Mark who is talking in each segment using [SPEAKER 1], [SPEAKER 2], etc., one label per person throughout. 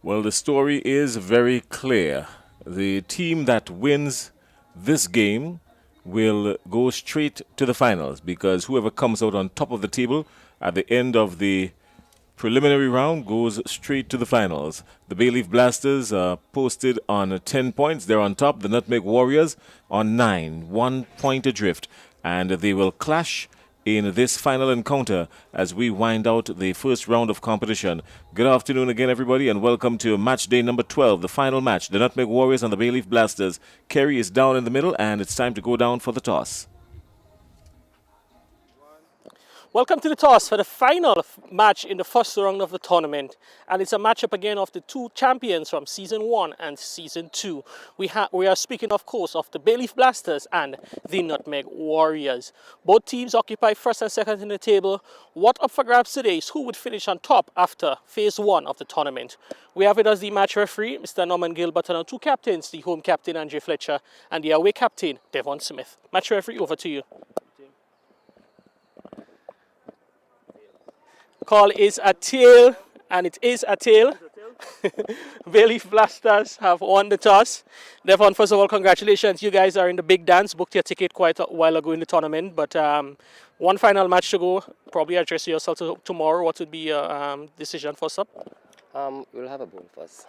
[SPEAKER 1] Well, the story is very clear. The team that wins this game will go straight to the finals because whoever comes out on top of the table at the end of the preliminary round goes straight to the finals. The Bayleaf Blasters are posted on 10 points. They're on top. The Nutmeg Warriors on 9, 1 point adrift. And they will clash in this final encounter as we wind out the first round of competition. Good afternoon again, everybody, and welcome to match day number 12, the final match. The Nutmeg Warriors and the Bayleaf Blasters. Kerry is down in the middle, and it's time to go down for the toss.
[SPEAKER 2] Welcome to the toss for the final match in the first round of the tournament. And it's a matchup again of the two champions from Season 1 and Season 2. We are speaking, of course, of the Bayleaf Blasters and the Nutmeg Warriors. Both teams occupy first and second in the table. What up for grabs today is who would finish on top after Phase 1 of the tournament. We have with us the match referee, Mr. Norman Gilbert, and our two captains, the home captain, Andre Fletcher, and the away captain, Devon Smith. Match referee, over to you. Call is a tail, and it is a tail. Bayleaf Blasters have won the toss. Devon, first of all, congratulations. You guys are in the big dance. Booked your ticket quite a while ago in the tournament, but one final match to go. Probably address yourself tomorrow. What would be your decision first up?
[SPEAKER 3] We'll have a bowl first.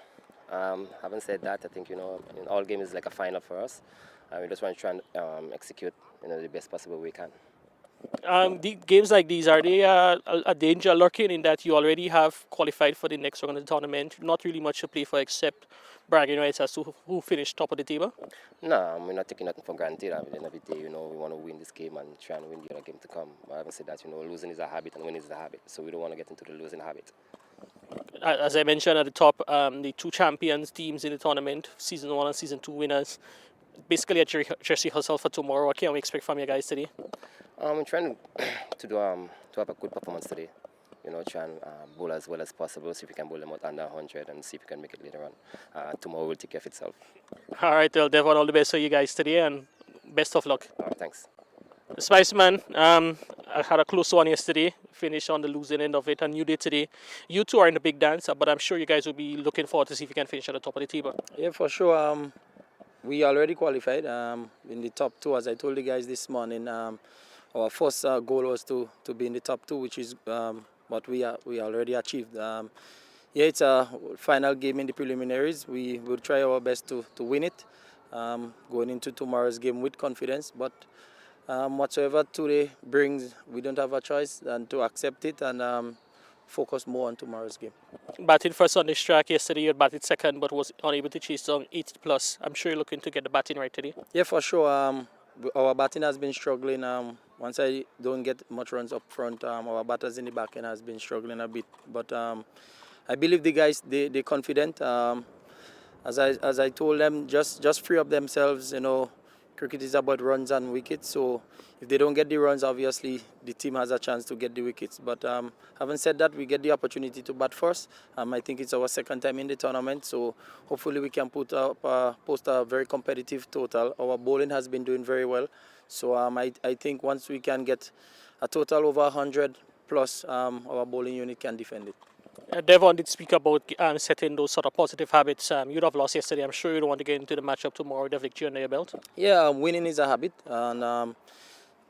[SPEAKER 3] Having said that, I think, in all games is like a final for us. We just want to try and execute, the best possible we can.
[SPEAKER 2] The games like these, are they a danger lurking in that you already have qualified for the next round of the tournament? Not really much to play for except bragging rights as to who finished top of the table?
[SPEAKER 3] No, we're not taking nothing for granted. At the end of the day, we want to win this game and try and win the other game to come. I haven't said that, losing is a habit and winning is a habit. So we don't want to get into the losing habit.
[SPEAKER 2] As I mentioned at the top, the two champions teams in the tournament, Season 1 and Season 2 winners, basically a dress rehearsal for tomorrow. What can we expect from you guys today?
[SPEAKER 3] I'm trying to have a good performance today. Try and bowl as well as possible, see if we can bowl them out under 100 and see if we can make it later on. Tomorrow will take care of itself.
[SPEAKER 2] All right, well, Devon, all the best for you guys today and best of luck.
[SPEAKER 3] All right, thanks.
[SPEAKER 2] Spiceman, I had a close one yesterday, finished on the losing end of it, and you did today. You two are in the big dance, but I'm sure you guys will be looking forward to see if you can finish at the top of the table.
[SPEAKER 4] Yeah, for sure. We already qualified in the top two, as I told you guys this morning. Our first goal was to be in the top two, which is what we already achieved. Yeah, it's a final game in the preliminaries. We will try our best to win it, going into tomorrow's game with confidence. But whatsoever today brings, we don't have a choice than to accept it and focus more on tomorrow's game.
[SPEAKER 2] Batting first on this track yesterday, you had batted second, but was unable to chase down 8+. I'm sure you're looking to get the batting right today.
[SPEAKER 4] Yeah, for sure. Our batting has been struggling. Once I don't get much runs up front, our batters in the back end has been struggling a bit. But I believe the guys, they're confident. As I told them, just free up themselves. Cricket is about runs and wickets. So if they don't get the runs, obviously the team has a chance to get the wickets. But having said that, we get the opportunity to bat first. I think it's our second time in the tournament. So hopefully we can post a very competitive total. Our bowling has been doing very well. So I think once we can get a total over 100 plus, our bowling unit can defend it.
[SPEAKER 2] Devon did speak about setting those sort of positive habits. You'd have lost yesterday. I'm sure you don't want to get into the matchup tomorrow with a victory under your belt.
[SPEAKER 4] Yeah, winning is a habit. And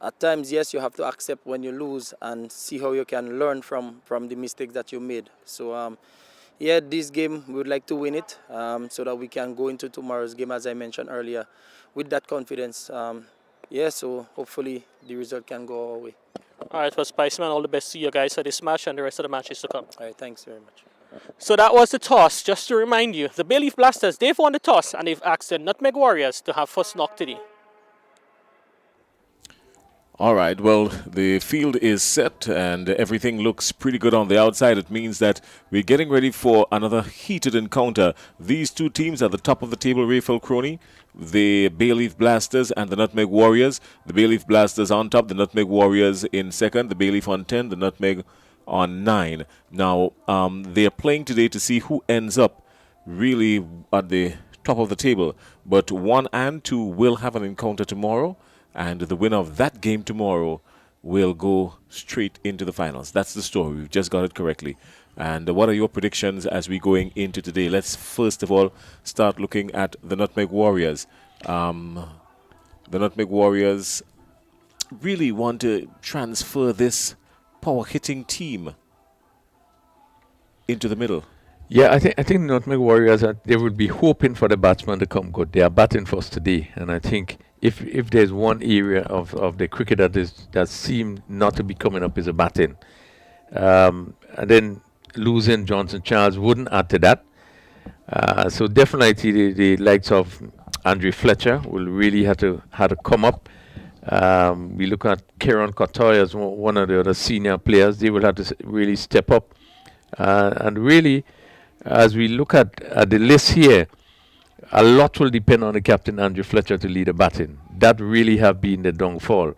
[SPEAKER 4] at times, yes, you have to accept when you lose and see how you can learn from the mistakes that you made. So, yeah, this game, we would like to win it so that we can go into tomorrow's game, as I mentioned earlier, with that confidence. Yeah, so hopefully the result can go our way.
[SPEAKER 2] All right, well, Spiceman, all the best to you guys for this match and the rest of the matches to come.
[SPEAKER 4] All right, thanks very much.
[SPEAKER 2] So that was the toss. Just to remind you, the Bayleaf Blasters, they've won the toss and they've asked the Nutmeg Warriors to have first knock today.
[SPEAKER 1] All right, well, the field is set and everything looks pretty good on the outside. It means that we're getting ready for another heated encounter. These two teams at the top of the table, Rayfel Crony, the Bayleaf Blasters and the Nutmeg Warriors. The Bayleaf Blasters on top, the Nutmeg Warriors in second, the Bayleaf on 10, the Nutmeg on 9. Now, they're playing today to see who ends up really at the top of the table. But 1 and 2 will have an encounter tomorrow. And the winner of that game tomorrow will go straight into the finals. That's the story. We've just got it correctly. And what are your predictions as we going into today? Let's first of all start looking at the Nutmeg Warriors. The Nutmeg Warriors really want to transfer this power-hitting team into the middle.
[SPEAKER 5] Yeah, I think Nutmeg Warriors, they would be hoping for the batsmen to come good. They are batting first today, and I think if there's one area of the cricket that seemed not to be coming up is a batting, and then losing Johnson Charles wouldn't add to that. So definitely the likes of Andre Fletcher will really have to come up. We look at Kieran Kotoy as one of the other senior players. They will have to really step up, and really. As we look at the list here, a lot will depend on the captain, Andrew Fletcher, to lead the batting. That really have been the downfall.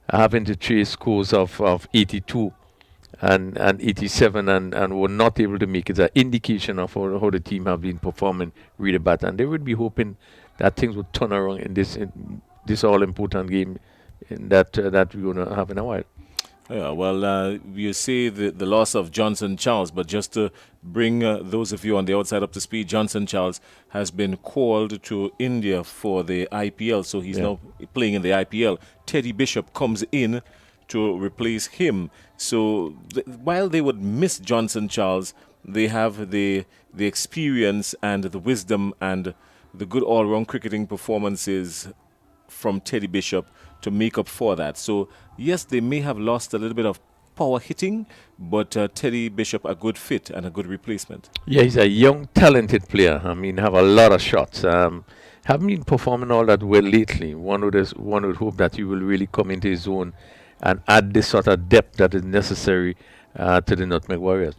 [SPEAKER 5] Having to chase scores of 82 and 87 and were not able to make it an indication of how the team have been performing really bad. And they would be hoping that things would turn around in this all-important game that we're going to have in a while.
[SPEAKER 1] Yeah, well, you see the loss of Johnson Charles, but just to bring those of you on the outside up to speed, Johnson Charles has been called to India for the IPL, so he's now playing in the IPL. Teddy Bishop comes in to replace him. So while they would miss Johnson Charles, they have the experience and the wisdom and the good all-round cricketing performances from Teddy Bishop to make up for that. So, yes, they may have lost a little bit of power hitting, but Teddy Bishop a good fit and a good replacement.
[SPEAKER 5] Yeah, he's a young, talented player. I mean, have a lot of shots. Haven't been performing all that well lately. One would hope that he will really come into his own and add this sort of depth that is necessary to the Nutmeg Warriors.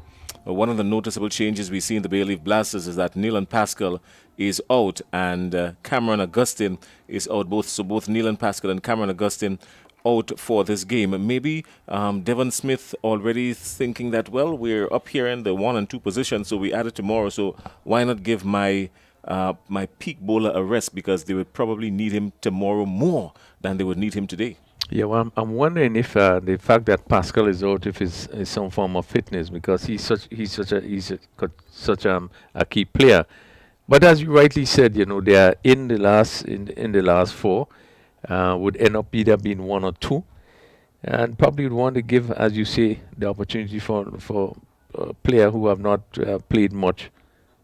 [SPEAKER 1] One of the noticeable changes we see in the Bayleaf Blasters is that Neelan Pascal is out and Cameron Augustine is out. Both Neelan Pascal and Cameron Augustine out for this game. Maybe Devon Smith already thinking that, well, we're up here in the 1 and 2 position, so we add it tomorrow. So why not give my peak bowler a rest, because they would probably need him tomorrow more than they would need him today.
[SPEAKER 5] Yeah, well, I'm wondering if the fact that Pascal is out, if it's some form of fitness, because he's such a key player. But as you rightly said, you know, they are in the last 4, would end up either being 1 or 2, and probably would want to give, as you say, the opportunity for a player who have not played much,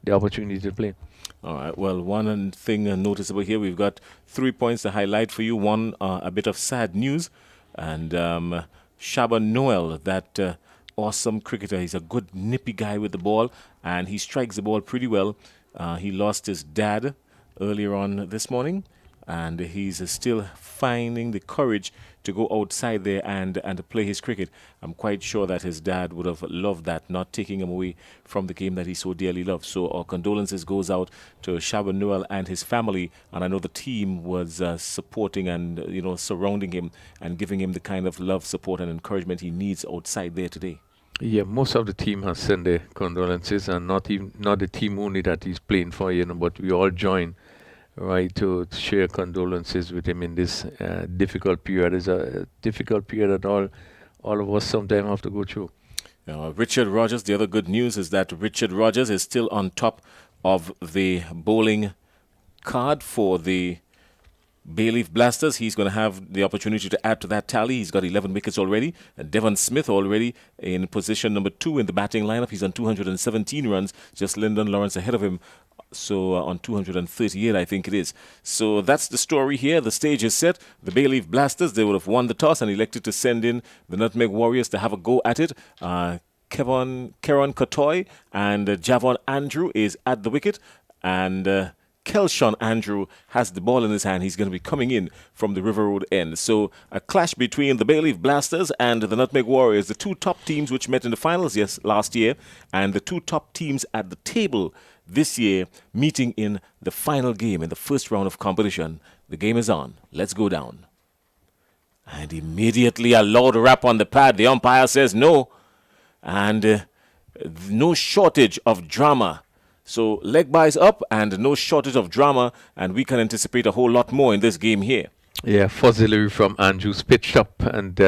[SPEAKER 5] the opportunity to play.
[SPEAKER 1] All right. Well, one thing noticeable here, we've got 3 points to highlight for you. One, a bit of sad news. And Shaban Noel, that awesome cricketer, he's a good nippy guy with the ball, and he strikes the ball pretty well. He lost his dad earlier on this morning, and he's still finding the courage to go outside there and play his cricket. I'm quite sure that his dad would have loved that, not taking him away from the game that he so dearly loved. So our condolences goes out to Shaban Noel and his family, and I know the team was supporting and surrounding him and giving him the kind of love, support and encouragement he needs outside there today.
[SPEAKER 5] Yeah, most of the team has sent their condolences, and not the team only that he's playing for, but we all join, right, to share condolences with him in this difficult period. It's a difficult period that all of us sometimes have to go through.
[SPEAKER 1] Richard Rogers, the other good news is that Richard Rogers is still on top of the bowling card for the Bayleaf Blasters. He's going to have the opportunity to add to that tally. He's got 11 wickets already. And Devon Smith already in position number 2 in the batting lineup. He's on 217 runs. Just Lyndon Lawrence ahead of him. So on 238, I think it is. So that's the story here. The stage is set. The Bayleaf Blasters, they would have won the toss and elected to send in the Nutmeg Warriors to have a go at it. Kieran Kotoy and Javon Andrew is at the wicket. And Kelshon Andrew has the ball in his hand. He's going to be coming in from the River Road end. So a clash between the Bayleaf Blasters and the Nutmeg Warriors, the two top teams which met in the finals last year, and the two top teams at the table this year meeting in the final game in the first round of competition. The game is on. Let's go down. And immediately a loud rap on the pad. The umpire says no. And no shortage of drama. So leg buys up and no shortage of drama, and we can anticipate a whole lot more in this game here.
[SPEAKER 5] Yeah, fuzzlery from Andrews pitched up, and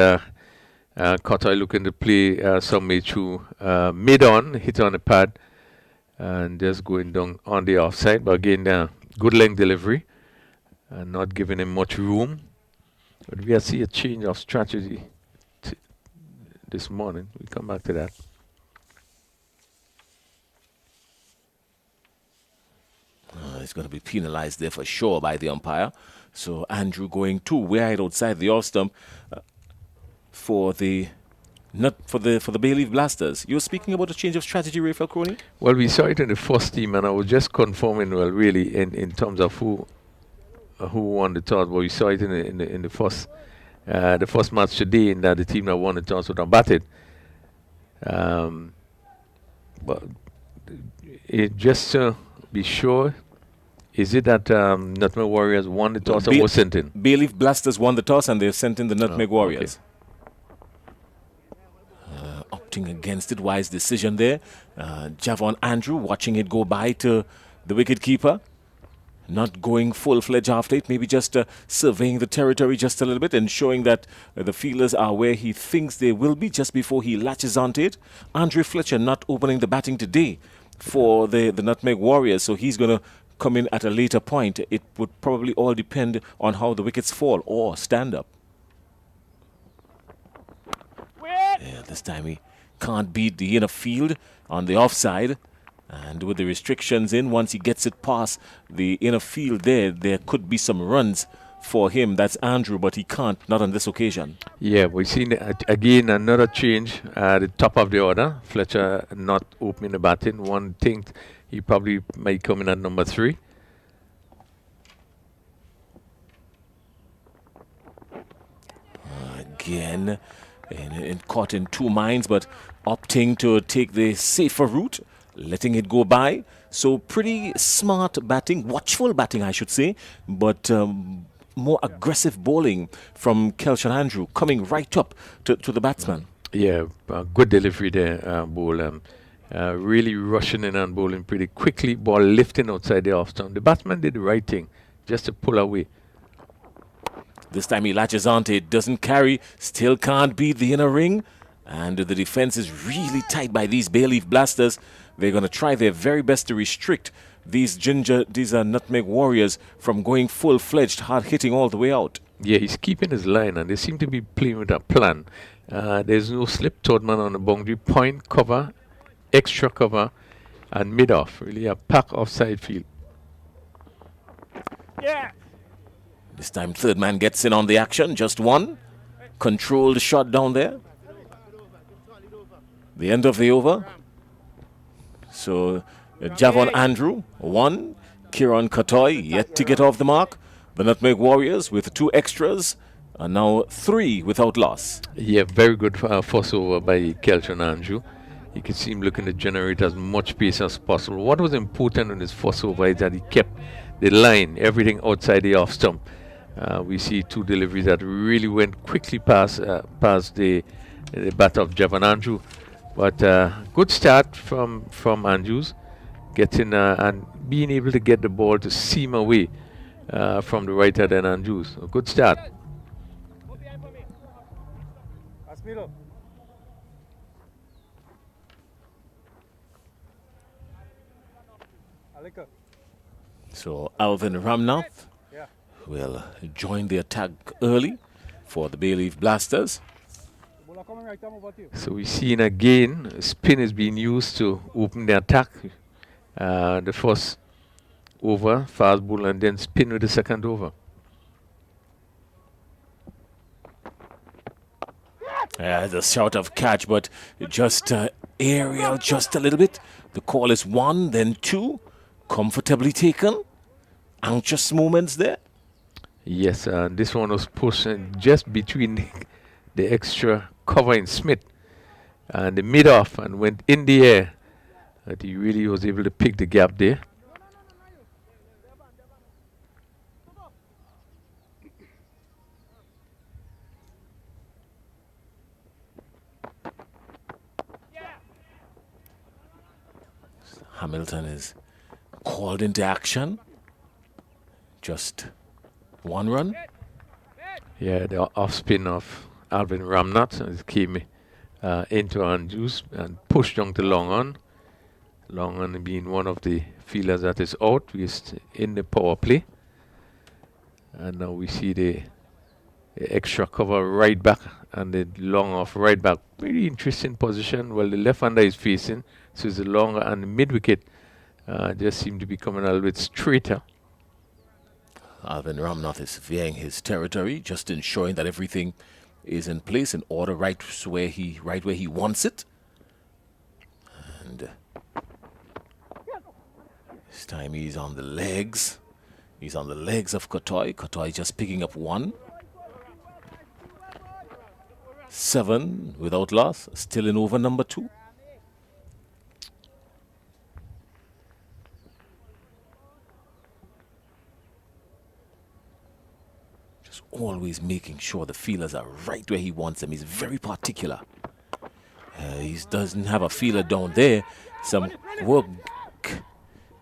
[SPEAKER 5] Kotai looking to play some way through mid-on, hit on the pad, and just going down on the offside. But again, good length delivery, and not giving him much room. But we see a change of strategy this morning. We come back to that.
[SPEAKER 1] He's going to be penalized there for sure by the umpire. So Andrew going too wide outside the off stump for the Bayleaf Blasters. You were speaking about a change of strategy, Rafael Crony?
[SPEAKER 5] Well, we saw it in the first team, and I was just confirming, well, really, in terms of who won the toss. But we saw it in the first match today, in that the team that won the toss would have batted. But just to be sure, is it that Nutmeg Warriors won the toss or was sent in?
[SPEAKER 1] Bayleaf Blasters won the toss and they've sent in the Nutmeg Warriors. Okay. Opting against it, wise decision there. Javon Andrew watching it go by to the wicketkeeper. Not going full-fledged after it, maybe just surveying the territory just a little bit and showing that the fielders are where he thinks they will be just before he latches onto it. Andre Fletcher not opening the batting today for the Nutmeg Warriors, so he's going to come in at a later point. It would probably all depend on how the wickets fall or stand up. Yeah, this time he can't beat the inner field on the offside. And with the restrictions in, once he gets it past the inner field there could be some runs for him. That's Andrew, but he can't, not on this occasion.
[SPEAKER 5] Yeah, we've seen again another change at the top of the order. Fletcher not opening the batting. One thing he probably might come in at number 3.
[SPEAKER 1] Again, caught in two minds, but opting to take the safer route, letting it go by. So pretty smart batting, watchful batting, I should say, but more aggressive bowling from Kelshan Andrew, coming right up to the batsman.
[SPEAKER 5] Yeah, good delivery there, Bowl. Really rushing in and bowling pretty quickly, ball lifting outside the off stump. The batsman did the right thing, just to pull away.
[SPEAKER 1] This time he latches onto it, doesn't carry, still can't beat the inner ring. And the defense is really tight by these Bayleaf Blasters. They're going to try their very best to restrict these Nutmeg Warriors from going full-fledged, hard-hitting all the way out.
[SPEAKER 5] Yeah, he's keeping his line, and they seem to be playing with a plan. There's no slip. Third man on the boundary, point, cover, extra cover, and mid-off. Really a pack offside field.
[SPEAKER 2] Yeah.
[SPEAKER 1] This time third man gets in on the action, just one. Controlled shot down there. The end of the over. So Javon Andrew, 1. Kieran Katoy yet to get off the mark. The Nutmeg Warriors with 2 extras are now 3 without loss.
[SPEAKER 5] Yeah, very good force over by Kelshan Andrew. You can see him looking to generate as much pace as possible. What was important in his force over is that he kept the line, everything outside the off stump. We see 2 deliveries that really went quickly past the bat of Javon Andrew. But good start from Andrews, getting and being able to get the ball to seam away from the right hand Andrews. A good start.
[SPEAKER 1] So Alvin Ramnath will join the attack early for the Bayleaf Blasters.
[SPEAKER 5] So we've seen again, spin is being used to open the attack. The first over, fast ball, and then spin with the second over.
[SPEAKER 1] The shout of catch, but just aerial just a little bit. The call is 1, then 2. Comfortably taken. Anxious moments there.
[SPEAKER 5] Yes, this one was pushed just between the extra cover in Smith and the mid-off and went in the air. That he really was able to pick the gap there.
[SPEAKER 1] Hamilton is called into action. Just 1 run.
[SPEAKER 5] Yeah, the off spin of Alvin Ramnath, and came into Andrews and pushed down to Long On. Long On being one of the fielders that is out. We in the power play. And now we see the extra cover right back and the long off right back. Very interesting position. Well, the left-hander is facing, so it's the longer and the mid-wicket just seem to be coming a little bit straighter.
[SPEAKER 1] Alvin Ramnath is surveying his territory, just ensuring that everything is in place, in order, right where he wants it. And this time he's on the legs. He's on the legs of Kotoy. Kotoy just picking up 1. 7 without loss, still in over number 2. Just always making sure the feelers are right where he wants them. He's very particular. He doesn't have a feeler down there. Some work,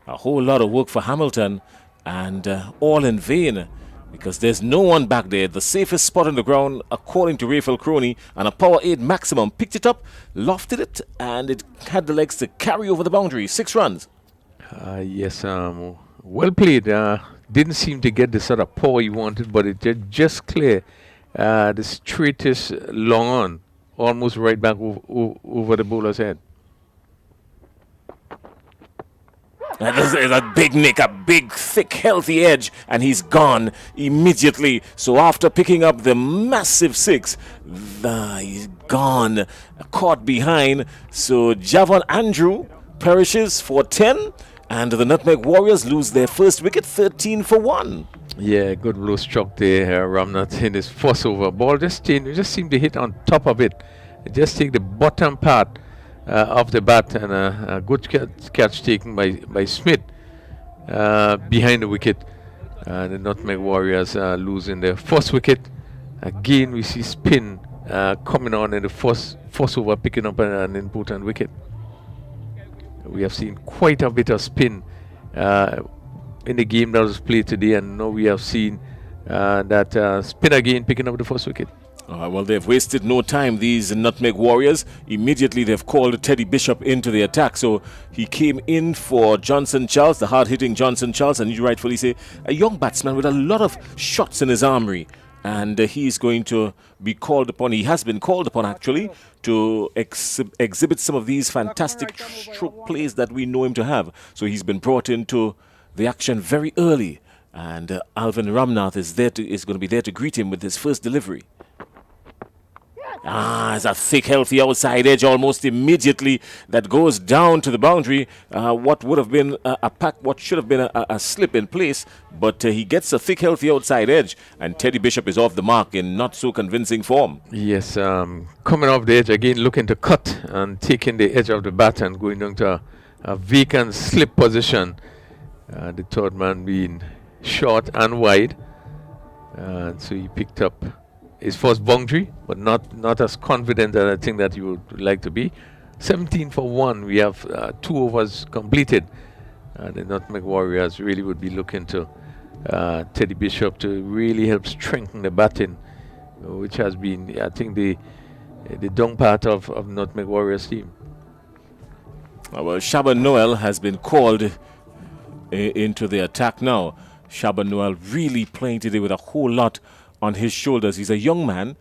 [SPEAKER 1] a whole lot of work for Hamilton, and all in vain, because there's no one back there. The safest spot on the ground, according to Rafael Crony, and a power 8 maximum. Picked it up, lofted it, and it had the legs to carry over the boundary. 6 runs.
[SPEAKER 5] Yes, well played. Didn't seem to get the sort of power he wanted, but it just clear the straightest long on, almost right back over the bowler's head.
[SPEAKER 1] That is a big nick, a big, thick, healthy edge, and he's gone immediately. So after picking up the massive 6, he's gone, caught behind. So Javon Andrew perishes for 10, and the Nutmeg Warriors lose their first wicket, 13 for 1.
[SPEAKER 5] Yeah, good blow struck there. Ramnath in his first over. Ball just seemed to hit on top of it. Just take the bottom part of the bat, and a good catch taken by Smith behind the wicket. The Nutmeg Warriors losing their first wicket. Again, we see spin coming on in the first over, picking up an important wicket. We have seen quite a bit of spin in the game that was played today, and now we have seen that spin again, picking up the first wicket.
[SPEAKER 1] Well, they've wasted no time, these Nutmeg Warriors. Immediately, they've called Teddy Bishop into the attack. So he came in for Johnson Charles, the hard-hitting Johnson Charles, and you rightfully say, a young batsman with a lot of shots in his armory. And he's going to be called upon, he has been called upon actually, to exhibit some of these fantastic stroke plays that we know him to have. So he's been brought into the action very early. And Alvin Ramnath is going to be there to greet him with his first delivery. It's a thick, healthy outside edge almost immediately that goes down to the boundary. What would have been what should have been a slip in place, but he gets a thick, healthy outside edge, and Teddy Bishop is off the mark in not so convincing form.
[SPEAKER 5] Yes, coming off the edge again, looking to cut and taking the edge of the bat and going down to a vacant slip position. The third man being short and wide, so he picked up his first boundary, but not as confident as I think that you would like to be. 17 for 1. We have 2 overs completed. The Nutmeg Warriors really would be looking to Teddy Bishop to really help strengthen the batting, which has been, I think, the down part of Nutmeg Warriors team.
[SPEAKER 1] Well, Shaban Noel has been called into the attack now. Shaban Noel really playing today with a whole lot on his shoulders. He's a young man,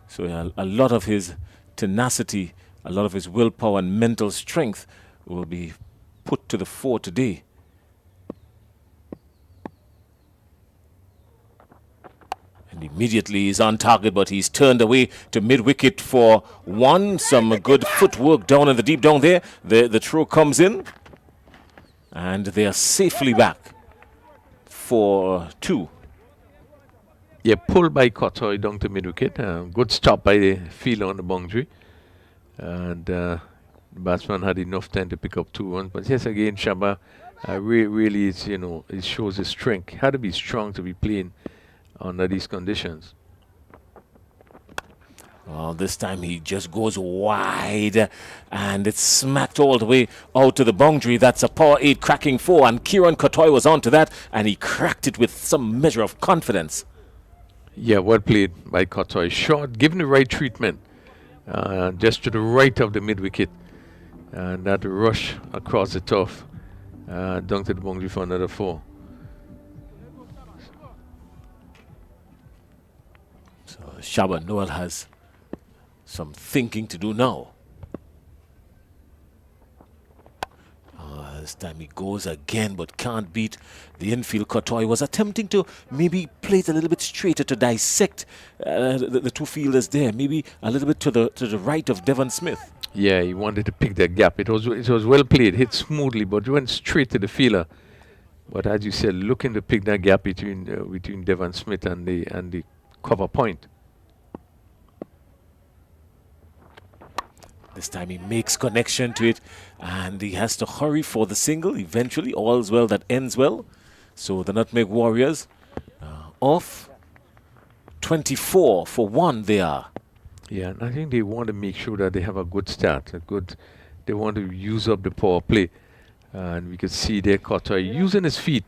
[SPEAKER 1] so a lot of his tenacity, a lot of his willpower and mental strength will be put to the fore today. And immediately he's on target, but he's turned away to mid-wicket for 1. Some good footwork down in the deep down there. The throw comes in, and they are safely back for 2.
[SPEAKER 5] Yeah, pulled by Kotoy down to mid-wicket. Good stop by the fielder on the boundary. And the batsman had enough time to pick up 2 runs. But yes, again, Shaba really is, it shows his strength. Had to be strong to be playing under these conditions.
[SPEAKER 1] Well, this time he just goes wide, and it's smacked all the way out to the boundary. That's a power 8 cracking 4, and Kieran Kotoy was onto that, and he cracked it with some measure of confidence.
[SPEAKER 5] Yeah, well played by Cotoy. Short, given the right treatment, just to the right of the mid wicket, and that rush across the turf, down to the boundary for another 4.
[SPEAKER 1] So Shaban Noel has some thinking to do now. This time he goes again, but can't beat the infield. Cotoy was attempting to maybe play it a little bit straighter to dissect the two fielders there, maybe a little bit to the right of Devon Smith.
[SPEAKER 5] Yeah, he wanted to pick that gap. It was well played, hit smoothly, but went straight to the fielder. But as you said, looking to pick that gap between Devon Smith and the cover point.
[SPEAKER 1] This time he makes connection to it, and he has to hurry for the single. Eventually, all's well that ends well. So the Nutmeg Warriors off 24 for 1 they are.
[SPEAKER 5] Yeah, and I think they want to make sure that they have a good start. They want to use up the power play. And we could see there Cotoy using his feet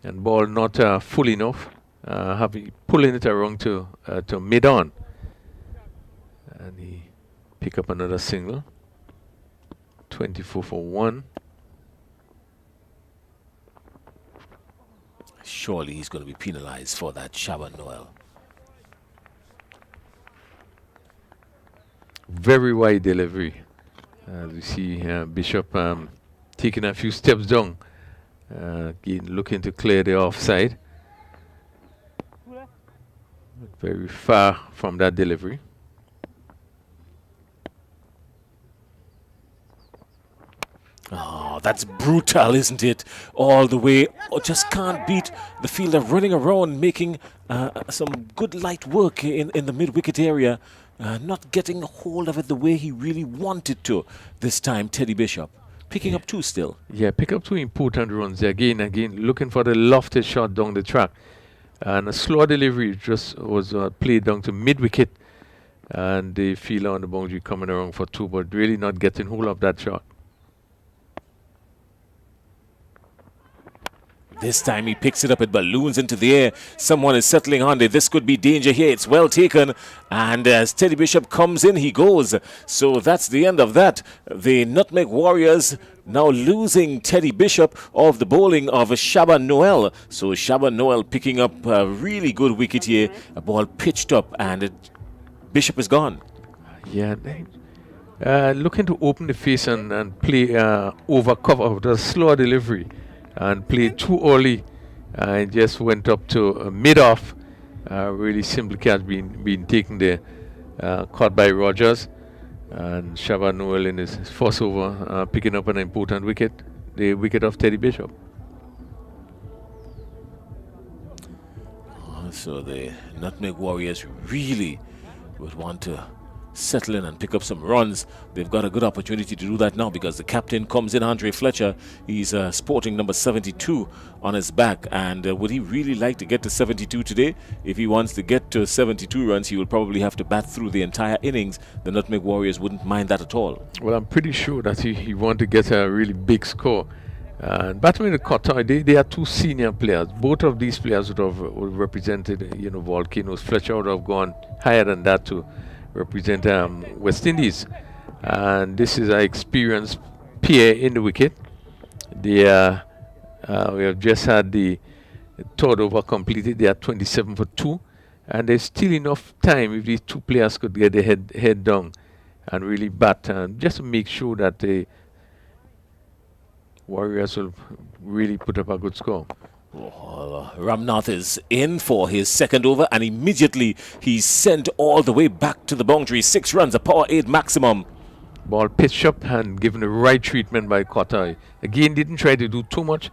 [SPEAKER 5] and ball not full enough, pulling it around to mid-on. And he pick up another single. 24 for 1.
[SPEAKER 1] Surely he's going to be penalized for that, Shaban Noel.
[SPEAKER 5] Very wide delivery. As we see Bishop taking a few steps down, looking to clear the offside. Very far from that delivery.
[SPEAKER 1] Oh, that's brutal, isn't it? All the way. Oh, just can't beat the fielder running around, making some good light work in the mid-wicket area. Not getting hold of it the way he really wanted to this time, Teddy Bishop. Picking up 2 still.
[SPEAKER 5] Yeah, pick up 2 important runs. Again, looking for the lofted shot down the track. And a slow delivery just was played down to mid-wicket. And the fielder on the boundary coming around for 2, but really not getting hold of that shot.
[SPEAKER 1] This time he picks it up, it balloons into the air. Someone is settling on it. This could be danger here. It's well taken. And as Teddy Bishop comes in, he goes. So that's the end of that. The Nutmeg Warriors now losing Teddy Bishop of the bowling of Shaban Noel. So Shaban Noel picking up a really good wicket here. A ball pitched up and Bishop is gone.
[SPEAKER 5] Yeah, looking to open the face and play over cover with a slower delivery. And played too early and just went up to mid-off. Really simple catch being taken there. Caught by Rogers. And Shaban Noel in his first over picking up an important wicket. The wicket of Teddy Bishop.
[SPEAKER 1] So the Nutmeg Warriors really would want to settle in and pick up some runs. They've got a good opportunity to do that now because the captain comes in, Andre Fletcher. He's sporting number 72 on his back, and would he really like to get to 72 today? If he wants to get to 72 runs, he will probably have to bat through the entire innings. The Nutmeg Warriors wouldn't mind that at all.
[SPEAKER 5] Well, I'm pretty sure that he want to get a really big score. And batting with the Cotoy, they are 2 senior players. Both of these players would have represented, Volcanoes. Fletcher would have gone higher than that to represent West Indies, and this is an experienced pair in the wicket. We have just had the 3rd over completed. They are 27 for 2, and there's still enough time if these 2 players could get their head down and really bat, just to make sure that the Warriors will really put up a good score.
[SPEAKER 1] Ramnath is in for his 2nd over, and immediately he's sent all the way back to the boundary. 6 runs, a power 8 maximum.
[SPEAKER 5] Ball pitched up and given the right treatment by Cotoy. Again, didn't try to do too much.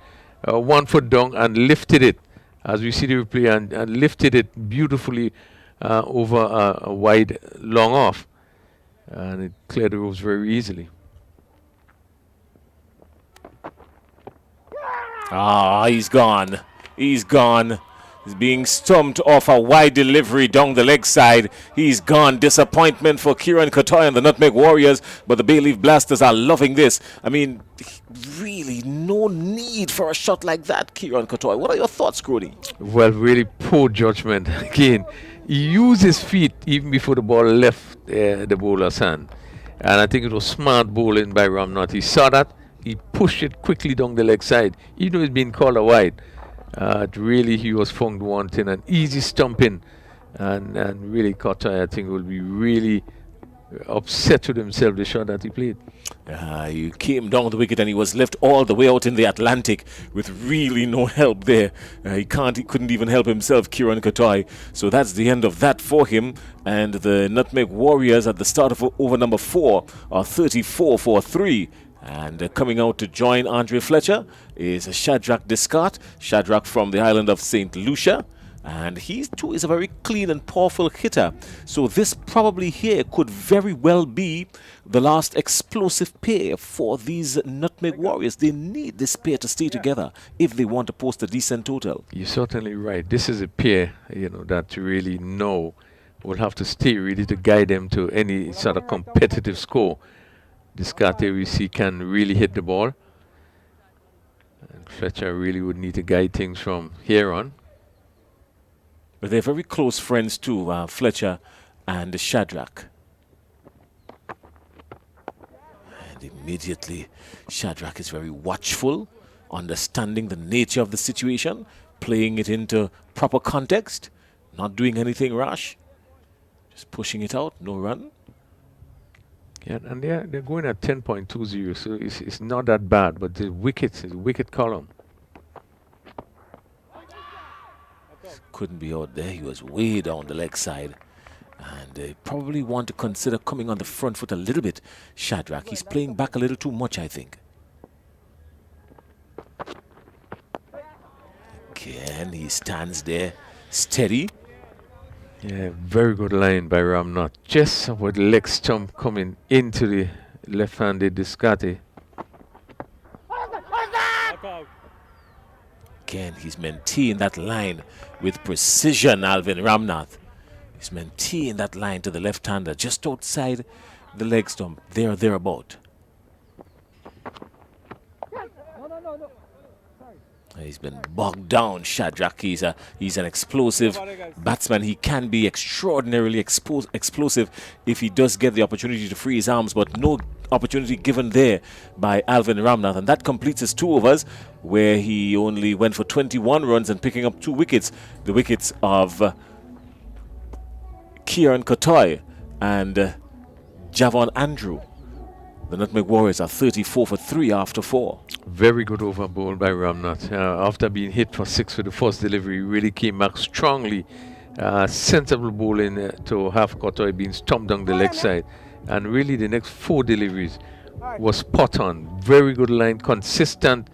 [SPEAKER 5] 1 foot down and lifted it, as we see the replay, and lifted it beautifully over a wide long off. And it cleared the ropes very easily.
[SPEAKER 1] Ah, he's gone. He's gone. He's being stumped off a wide delivery down the leg side. He's gone. Disappointment for Kieran Kotoy and the Nutmeg Warriors, but the Bayleaf Blasters are loving this. I mean, really no need for a shot like that, Kieran Kotoy. What are your thoughts, Crony?
[SPEAKER 5] Well, really poor judgment. Again, he used his feet even before the ball left the bowler's hand. And I think it was smart bowling by Ramnath. He saw that. He pushed it quickly down the leg side, even though it's been called a wide. Really, he was found wanting an easy stumping, and really Kotoy, I think, will be really upset with himself the shot that he played.
[SPEAKER 1] He came down the wicket and he was left all the way out in the Atlantic with really no help there. He couldn't even help himself, Kieran Kotoy. So that's the end of that for him. And the Nutmeg Warriors at the start of over number 4 are 34 for 3. And coming out to join Andre Fletcher is Shadrach Descartes. Shadrach from the island of St. Lucia. And he too is a very clean and powerful hitter. So this probably here could very well be the last explosive pair for these Nutmeg Warriors. They need this pair to stay together if they want to post a decent total.
[SPEAKER 5] You're certainly right. This is a pair, that you really know will have to stay ready to guide them to any sort of competitive score. Descartes, we see, can really hit the ball. And Fletcher really would need to guide things from here on.
[SPEAKER 1] But they're very close friends too, Fletcher and Shadrach. And immediately, Shadrach is very watchful, understanding the nature of the situation, playing it into proper context, not doing anything rash, just pushing it out, no run.
[SPEAKER 5] Yeah, and they're going at 10.20, so it's not that bad, but the wicket column.
[SPEAKER 1] Couldn't be out there. He was way down the leg side. And they probably want to consider coming on the front foot a little bit. Shadrach, he's playing back a little too much, I think. Again, he stands there, steady.
[SPEAKER 5] Yeah, very good line by Ramnath. Just with leg stump coming into the left-handed Descartes.
[SPEAKER 1] Again, he's maintained that line with precision, Alvin Ramnath. He's maintained that line to the left-hander just outside the leg stump, there or thereabout. He's been bogged down, Shadrach. He's an explosive batsman. He can be extraordinarily explosive if he does get the opportunity to free his arms, but no opportunity given there by Alvin Ramnath. And that completes his 2 overs, where he only went for 21 runs and picking up 2 wickets. The wickets of Kieran Kotoy and Javon Andrew. The Nutmeg Warriors are 34 for 3 after 4.
[SPEAKER 5] Very good over ball by Ramnath. After being hit for 6 for the first delivery, really came back strongly. Sensible bowling to have Kotoy being stumped down the leg side. And really the next 4 deliveries was spot on. Very good line, consistent,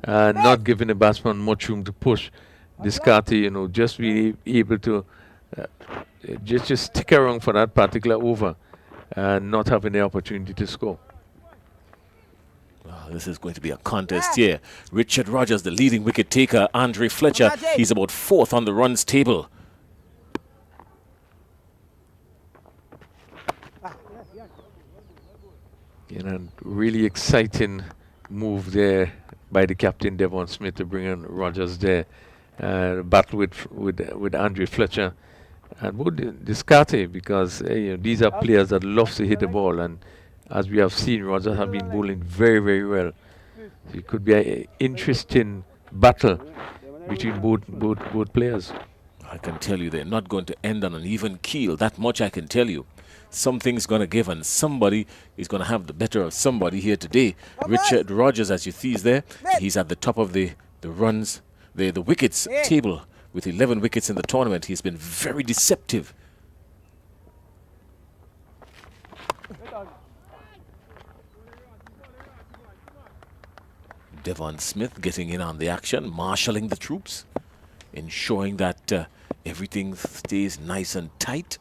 [SPEAKER 5] not giving the batsman much room to push. Descartes, just really able to just stick around for that particular over and not having the opportunity to score.
[SPEAKER 1] This is going to be a contest here. Richard Rogers, the leading wicket taker. Andre Fletcher, he's about 4th on the runs table.
[SPEAKER 5] And really exciting move there by the captain Devon Smith to bring in Rogers there. Battle with Andre Fletcher and would Descartes, because these are players that love to hit the ball, and as we have seen, Rogers have been bowling very, very well. So it could be an interesting battle between both players.
[SPEAKER 1] I can tell you they're not going to end on an even keel. That much I can tell you. Something's going to give, and somebody is going to have the better of somebody here today. Richard Rogers, as you see, is there. He's at the top of the runs, the wickets table with 11 wickets in the tournament. He's been very deceptive. Devon Smith getting in on the action, marshalling the troops, ensuring that everything stays nice and tight.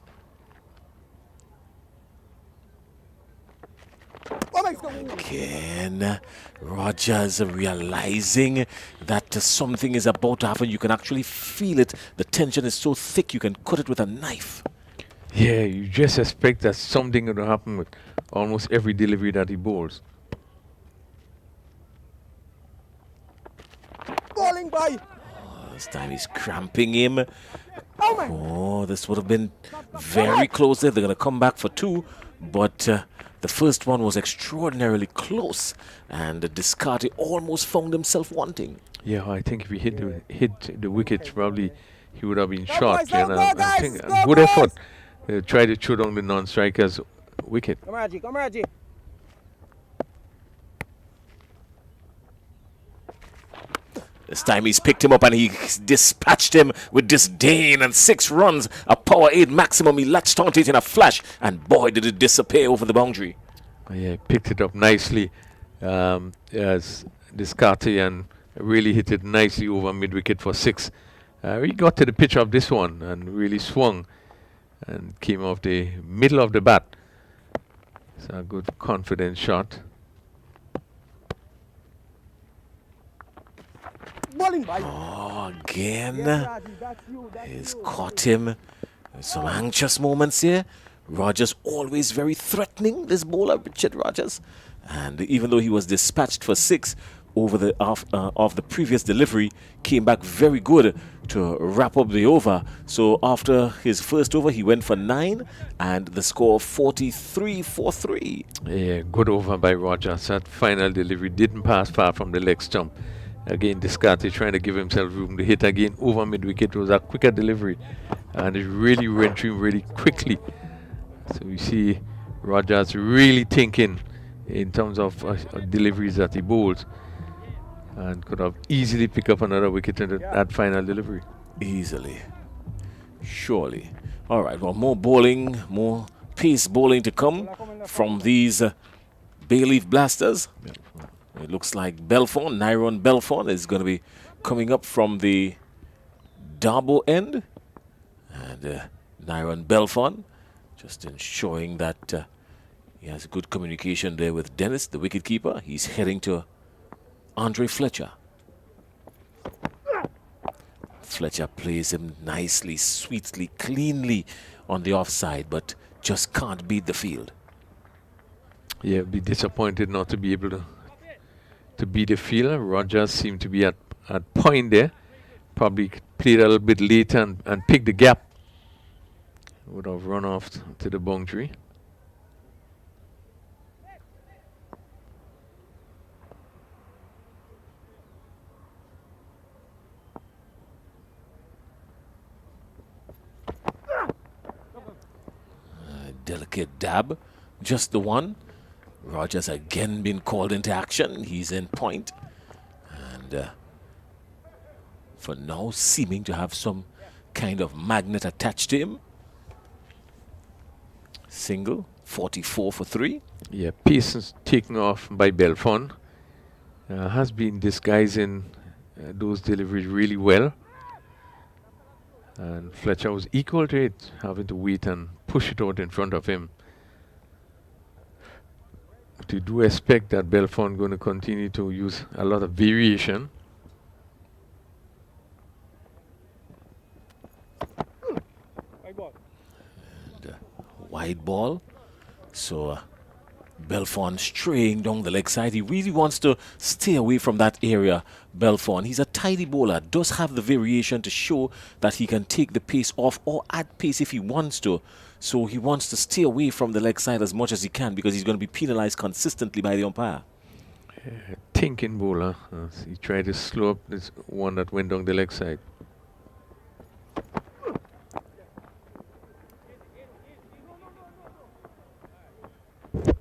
[SPEAKER 1] Again, Rogers realizing that something is about to happen. You can actually feel it. The tension is so thick you can cut it with a knife.
[SPEAKER 5] Yeah, you just expect that something will happen with almost every delivery that he bowls.
[SPEAKER 6] Bowling by.
[SPEAKER 1] This time he's cramping him. Oh, this would have been very close there. They're going to come back for two, but the first one was extraordinarily close, and Descartes almost found himself wanting.
[SPEAKER 5] Yeah, I think if he hit the wicket, probably he would have been shot. And I think a good effort. Try to shoot on the non-striker's wicket.
[SPEAKER 6] Come Raji, come Raji.
[SPEAKER 1] This time he's picked him up and he dispatched him with disdain, and 6 runs, a power 8 maximum. He latched onto it in a flash, and boy, did it disappear over the boundary.
[SPEAKER 5] Yeah, picked it up nicely as Descartes, and really hit it nicely over mid-wicket for 6. He got to the pitch of this one and really swung and came off the middle of the bat. It's a good confident shot.
[SPEAKER 6] Bowling by.
[SPEAKER 1] Oh, again.
[SPEAKER 6] Yes, Raji, that's you,
[SPEAKER 1] He's caught him with some anxious moments here. Rogers always very threatening, this bowler, Richard Rogers. And even though he was dispatched for 6 over the of the previous delivery, came back very good to wrap up the over. So after his first over, he went for 9, and the score 43-for-3.
[SPEAKER 5] Yeah, good over by Rogers. That final delivery didn't pass far from the leg stump. Again, Descartes trying to give himself room to hit again over mid-wicket. It was a quicker delivery, and it really went through really quickly. So we see Rogers really thinking in terms of deliveries that he bowls, and could have easily picked up another wicket in that final delivery.
[SPEAKER 1] Easily. Surely. All right, well, more bowling, more pace bowling to come from these Bayleaf blasters. It looks like Belfon, Nyron Belfon, is going to be coming up from the Darbo end. And Nyron Belfon just ensuring that he has good communication there with Dennis, the wicketkeeper. He's heading to Andre Fletcher. Fletcher plays him nicely, sweetly, cleanly on the offside, but just can't beat the field.
[SPEAKER 5] Yeah, be disappointed not to be able to beat the field. Rogers seemed to be at point there. Probably played a little bit late and picked the gap. Would have run off to the boundary.
[SPEAKER 1] Delicate dab, just the one. Rogers again been called into action. He's in point, and for now seeming to have some kind of magnet attached to him. Single, 44-for-3.
[SPEAKER 5] Yeah, pace is taken off by Belfon. Has been disguising those deliveries really well. And Fletcher was equal to it, having to wait and push it out in front of him. But you do expect that Belfon going to continue to use a lot of variation.
[SPEAKER 1] And wide ball. So Belfon straying down the leg side. He really wants to stay away from that area, Belfon. He's a tidy bowler, does have the variation to show that he can take the pace off or add pace if he wants to. So he wants to stay away from the leg side as much as he can, because he's going to be penalized consistently by the umpire.
[SPEAKER 5] Thinking bowler. He tried to slow up this one that went down the leg side.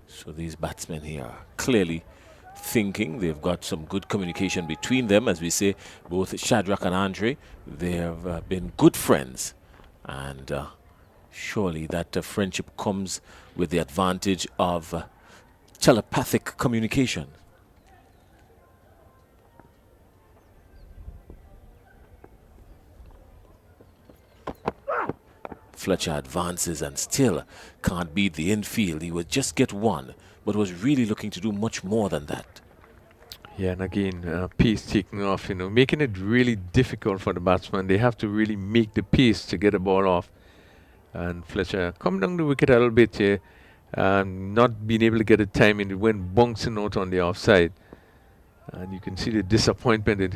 [SPEAKER 1] So these batsmen here are clearly thinking. They've got some good communication between them. As we say, both Shadrach and Andre, they have been good friends. And surely that friendship comes with the advantage of telepathic communication. Fletcher advances and still can't beat the infield. He would just get one. but was really looking to do much more than that.
[SPEAKER 5] Yeah, and again, pace taking off, making it really difficult for the batsman. They have to really make the pace to get the ball off. And Fletcher come down the wicket a little bit here, not being able to get the timing. It went bouncing out on the offside. And you can see the disappointment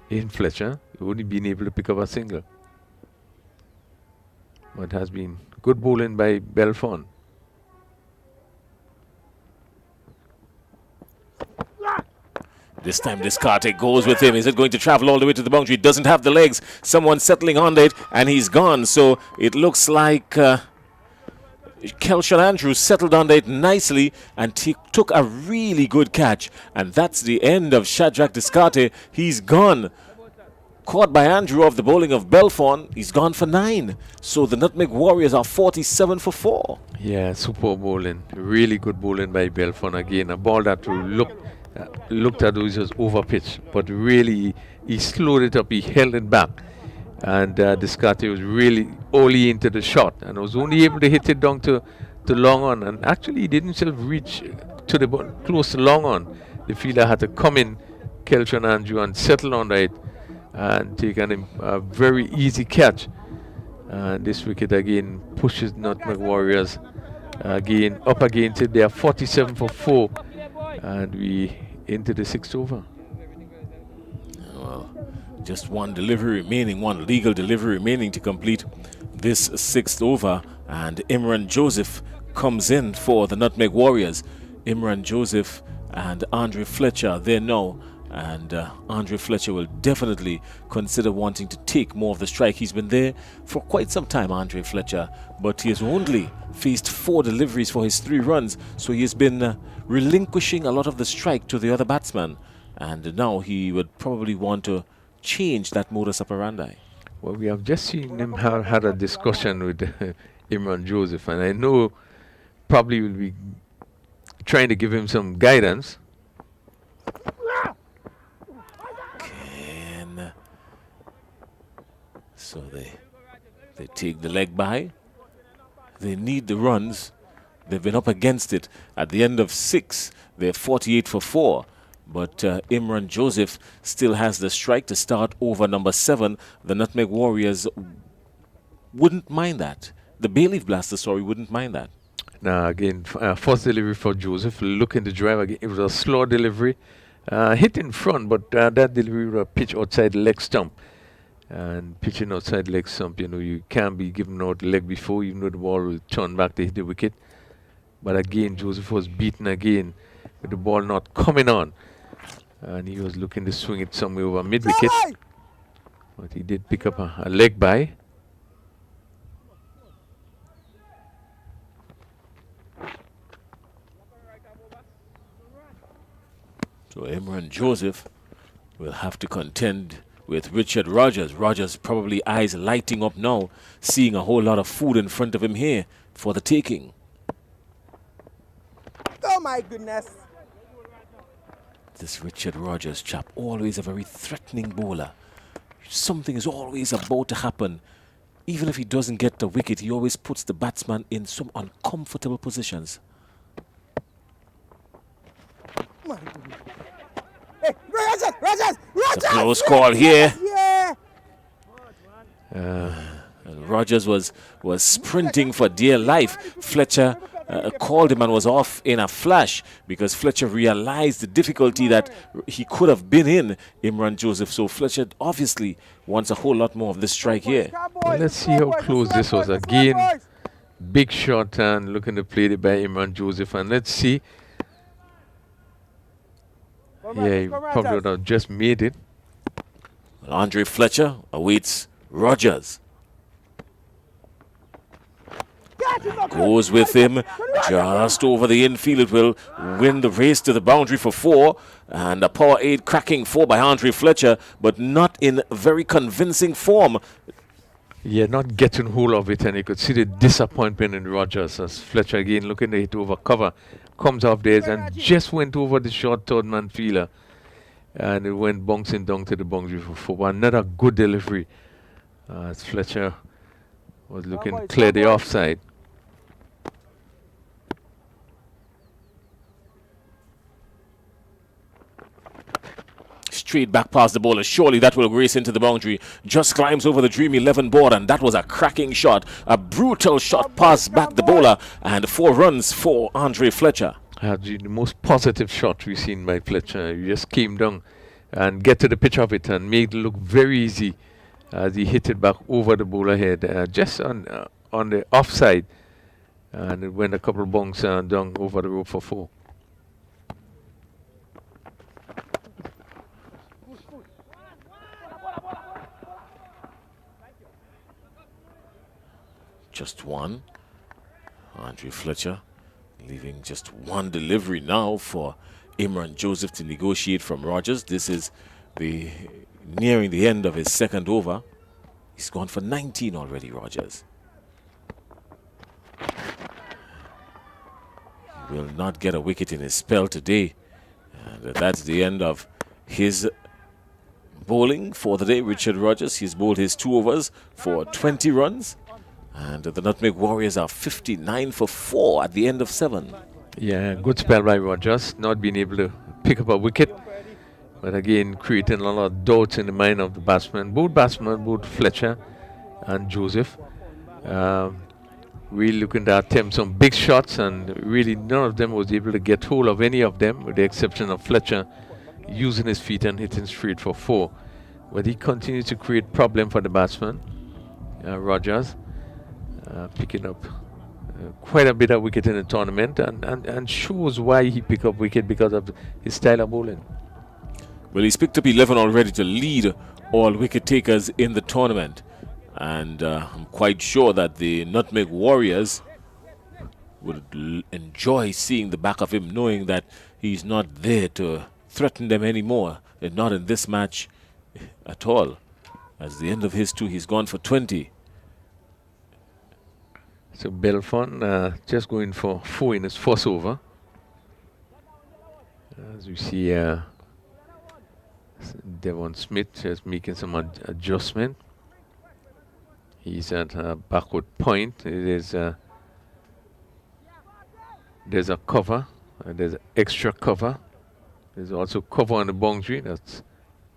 [SPEAKER 5] in Fletcher. Only being able to pick up a single. But it has been good bowling by Belfon.
[SPEAKER 1] This time Descartes goes with him. Is it going to travel all the way to the boundary? Doesn't have the legs. Someone settling on it, and he's gone. So it looks like Kelshon Andrews settled on it nicely and took a really good catch. And that's the end of Shadrach Descartes. He's gone. Caught by Andrew off the bowling of Belfon. He's gone for 9. So the Nutmeg Warriors are 47 for 4.
[SPEAKER 5] Yeah, super bowling. Really good bowling by Belfon again. A ball that looked at those was over pitch, but really he slowed it up, he held it back, and Descartes was really only into the shot and was only able to hit it down to long on, and actually he didn't himself reach to the ball close to long on. The fielder had to come in, Kelshon Andrew, and settle on it and take a very easy catch. And this wicket again pushes Nutmeg Warriors again up against it. They are 47 for 4. And we into the 6th over.
[SPEAKER 1] Well, just one delivery remaining, one legal delivery remaining to complete this 6th over. And Imran Joseph comes in for the Nutmeg Warriors. Imran Joseph and Andre Fletcher there now. And Andre Fletcher will definitely consider wanting to take more of the strike. He's been there for quite some time, Andre Fletcher, but he has only faced 4 deliveries for his 3 runs, so he has been relinquishing a lot of the strike to the other batsman, and now he would probably want to change that modus operandi.
[SPEAKER 5] Well, we have just seen him had a discussion with Imran Joseph, and I know probably will be trying to give him some guidance.
[SPEAKER 1] So they take the leg by. They need the runs. They've been up against it. At the end of 6, they're 48 for 4. But Imran Joseph still has the strike to start over number 7. The Nutmeg Warriors wouldn't mind that. The Bayleaf Blasters, wouldn't mind that.
[SPEAKER 5] Now again, first delivery for Joseph. Looking to drive again. It was a slow delivery. Hit in front, but that delivery was a pitch outside the leg stump. And pitching outside leg stump, you can't be giving out the leg before, even though the ball will turn back to hit the wicket. But again, Joseph was beaten again with the ball not coming on. And he was looking to swing it somewhere over mid-wicket. But he did pick up a leg by.
[SPEAKER 1] So Imran Joseph will have to contend with Richard Rogers. Rogers probably eyes lighting up now, seeing a whole lot of food in front of him here for the taking.
[SPEAKER 6] Oh my goodness.
[SPEAKER 1] This Richard Rogers chap, always a very threatening bowler. Something is always about to happen. Even if he doesn't get the wicket, he always puts the batsman in some uncomfortable positions.
[SPEAKER 6] My goodness. Hey, Rogers!
[SPEAKER 1] It's a close call here.
[SPEAKER 6] Yeah.
[SPEAKER 1] And Rogers was sprinting for dear life. Fletcher called him and was off in a flash because Fletcher realized the difficulty that he could have been in, Imran Joseph. So Fletcher obviously wants a whole lot more of this strike here.
[SPEAKER 5] Well, let's see how close this was. Again, big shot and looking to play it by Imran Joseph. And let's see. Yeah, he probably would have just made it.
[SPEAKER 1] Andre Fletcher awaits Rogers. Goes with him just over the infield. It will win the race to the boundary for 4. And a power 8 cracking 4 by Andre Fletcher, but not in very convincing form.
[SPEAKER 5] Yeah, not getting hold of it, and you could see the disappointment in Rogers as Fletcher again looking to hit over cover. Comes off there and just went over the short third man fielder. And it went bouncing down to the boundary for 4. Another good delivery as Fletcher was looking to clear the offside.
[SPEAKER 1] Straight back past the bowler. Surely that will race into the boundary. Just climbs over the Dream 11 board, and that was a cracking shot. A brutal shot past back the bowler, and 4 runs for Andre Fletcher.
[SPEAKER 5] The most positive shot we've seen by Fletcher. He just came down and get to the pitch of it and made it look very easy as he hit it back over the bowler head, just on the offside, and it went a couple of bonks down over the rope for 4.
[SPEAKER 1] Just one. Andre Fletcher leaving just one delivery now for Imran Joseph to negotiate from Rogers. This is nearing the end of his second over. He's gone for 19 already, Rogers. He will not get a wicket in his spell today. And that's the end of his bowling for the day. Richard Rogers, he's bowled his 2 overs for 20 runs. And the Nutmeg Warriors are 59 for 4 at the end of 7.
[SPEAKER 5] Yeah, good spell by Rogers, not being able to pick up a wicket. But again, creating a lot of doubts in the mind of the batsmen. Both Fletcher and Joseph. Really looking to attempt some big shots, and really none of them was able to get hold of any of them, with the exception of Fletcher using his feet and hitting straight for 4. But he continues to create problem for the batsman, Rogers. Picking up quite a bit of wicket in the tournament, and shows why he picked up wicket, because of his style of bowling.
[SPEAKER 1] Well, he's picked up 11 already to lead all wicket takers in the tournament. And I'm quite sure that the Nutmeg Warriors would enjoy seeing the back of him, knowing that he's not there to threaten them anymore. And not in this match at all. As the end of his 2, he's gone for 20.
[SPEAKER 5] So Belfon just going for 4 in his first over. As we see Devon Smith just making some adjustment. He's at a backward point. There's a cover. There's extra cover. There's also cover on the boundary. That's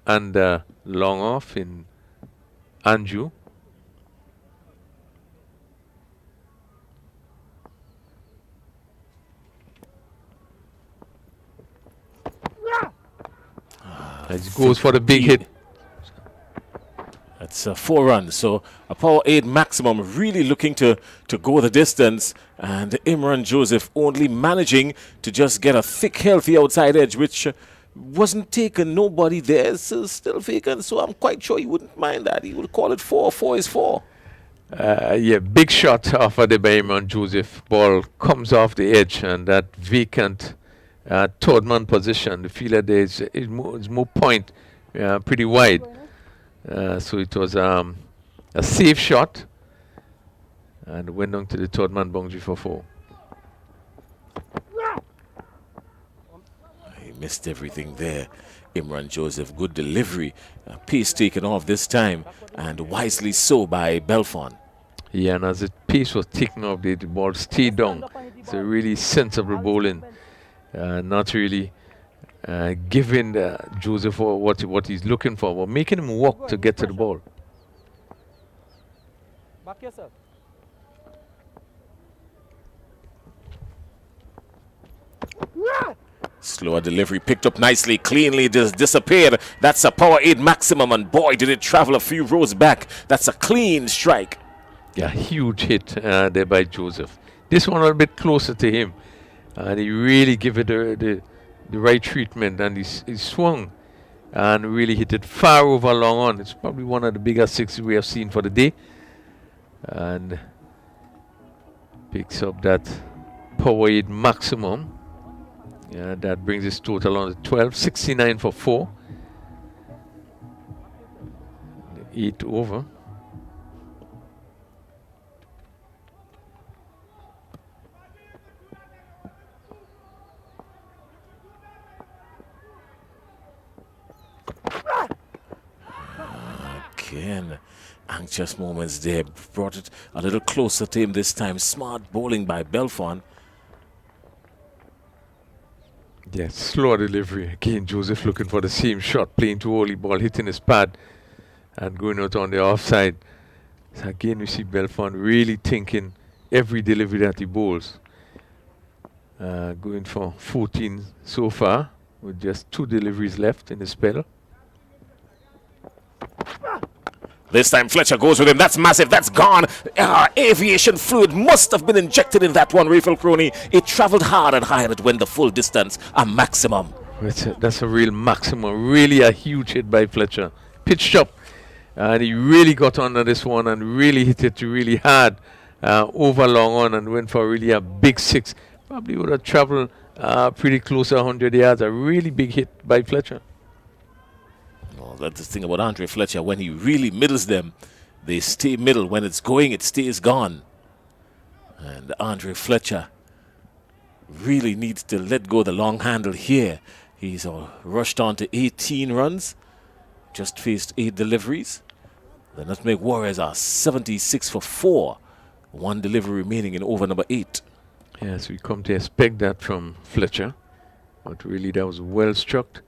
[SPEAKER 5] under long off in Anju. As he goes for the big hit.
[SPEAKER 1] That's 4 runs, so a power 8 maximum, really looking to go the distance. And Imran Joseph only managing to just get a thick, healthy outside edge, which wasn't taken. Nobody there, so still vacant. So I'm quite sure he wouldn't mind that. He would call it 4. 4 is 4.
[SPEAKER 5] Yeah, big shot offered by Imran Joseph. Ball comes off the edge, and that vacant third man position, the fielder there is more point, pretty wide. So it was a safe shot, and went down to the third man boundary for 4.
[SPEAKER 1] He missed everything there. Imran Joseph, good delivery. Pace taken off this time, and wisely so by Belfon.
[SPEAKER 5] Yeah, and as the pace was taken off, the ball stayed down. It's a really sensible bowling. Not really giving Joseph what he's looking for, but making him walk to get to the ball.
[SPEAKER 6] Back yourself.
[SPEAKER 1] Slower delivery, picked up nicely, cleanly, just disappeared. That's a power 8 maximum, and boy, did it travel a few rows back. That's a clean strike.
[SPEAKER 5] Yeah, huge hit there by Joseph. This one a little bit closer to him, and he really gave it the right treatment, and he swung and really hit it far over long on. It's probably one of the biggest sixes we have seen for the day, and picks up that power 8 maximum. Yeah, that brings his total on to 12, 69 for 4. 8 over.
[SPEAKER 1] Again, anxious moments there. Brought it a little closer to him this time. Smart bowling by Belfon.
[SPEAKER 5] Yeah, slower delivery. Again, Joseph looking for the same shot, playing too early, ball hitting his pad and going out on the offside. So again, we see Belfont really thinking every delivery that he bowls. Going for 14 so far, with just 2 deliveries left in the spell.
[SPEAKER 1] This time Fletcher goes with him. That's massive. That's gone. Aviation fluid must have been injected in that one, Rayfield Crony. It traveled hard and high and it went the full distance, a maximum.
[SPEAKER 5] That's a real maximum. Really a huge hit by Fletcher. Pitched up. And he really got under this one and really hit it really hard over long on and went for really a big 6. Probably would have traveled pretty close to 100 yards. A really big hit by Fletcher.
[SPEAKER 1] Well, that's the thing about Andre Fletcher. When he really middles them, they stay middle. When it's going, it stays gone. And Andre Fletcher really needs to let go the long handle here. He's rushed on to 18 runs. Just faced 8 deliveries. The Nutmeg Warriors are 76 for 4. 1 delivery remaining in over number 8.
[SPEAKER 5] Yes, we come to expect that from Fletcher. But really, that was well struck.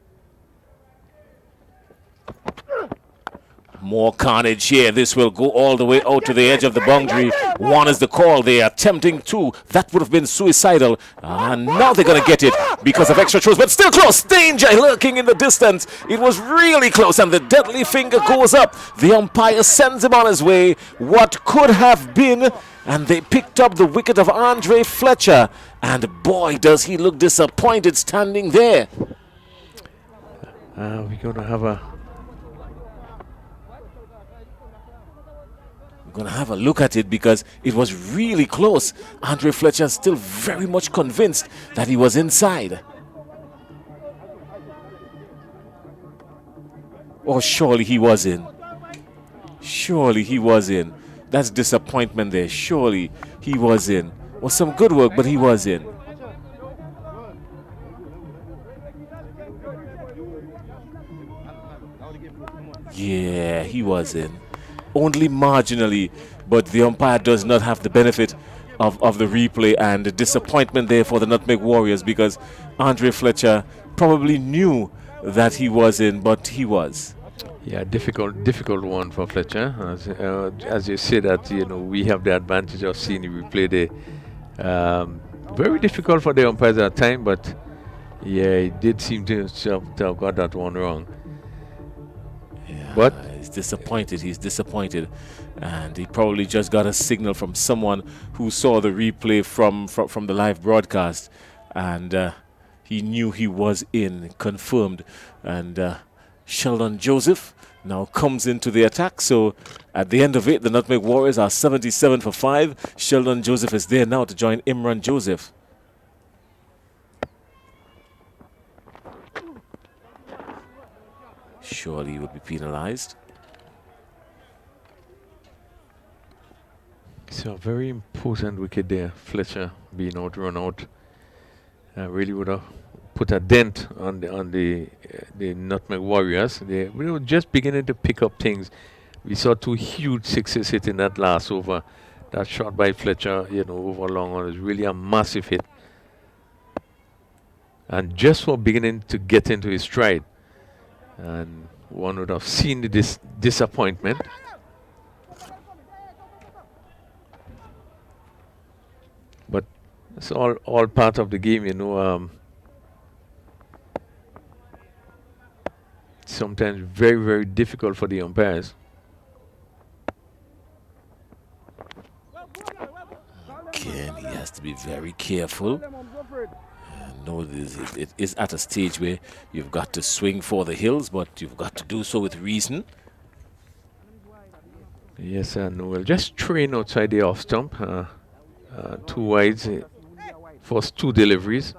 [SPEAKER 1] More carnage here. This will go all the way out to the edge of the boundary. 1 is the call. They are attempting 2. That would have been suicidal. And now they're going to get it because of extra throws. But still close. Danger lurking in the distance. It was really close. And the deadly finger goes up. The umpire sends him on his way. What could have been. And they picked up the wicket of Andre Fletcher. And boy, does he look disappointed standing there.
[SPEAKER 5] We're going to have a
[SPEAKER 1] look at it because it was really close. Andre Fletcher still very much convinced that he was inside. Oh, surely he was in. Surely he was in. That's disappointment there. Surely he was in. Was some good work, but he was in. Yeah, he was in. Only marginally, but the umpire does not have the benefit of the replay, and the disappointment there for the Nutmeg Warriors because Andre Fletcher probably knew that he was in, but he was.
[SPEAKER 5] Yeah, difficult one for Fletcher. As you say that, we have the advantage of seeing the replay there. Very difficult for the umpires at time, but yeah, he did seem to have got that one wrong.
[SPEAKER 1] Yeah,
[SPEAKER 5] but
[SPEAKER 1] he's disappointed. He's disappointed, and he probably just got a signal from someone who saw the replay from the live broadcast, and he knew he was in, confirmed. And Sheldon Joseph now comes into the attack. So at the end of it, the Nutmeg Warriors are 77 for 5. Sheldon Joseph is there now to join Imran Joseph. Surely he would be penalized.
[SPEAKER 5] So a very important wicket there. Fletcher being out, run out. Really would have put a dent on the Nutmeg Warriors. They were just beginning to pick up things. We saw 2 huge 6s hit in that last over. That shot by Fletcher, over long on is really a massive hit. And just for beginning to get into his stride. And one would have seen the disappointment. But it's all part of the game, sometimes very, very difficult for the umpires.
[SPEAKER 1] Again, he has to be very careful. No, it is at a stage where you've got to swing for the hills, but you've got to do so with reason.
[SPEAKER 5] Yes, Noel just train outside the off stump. 2 wides, first 2 deliveries.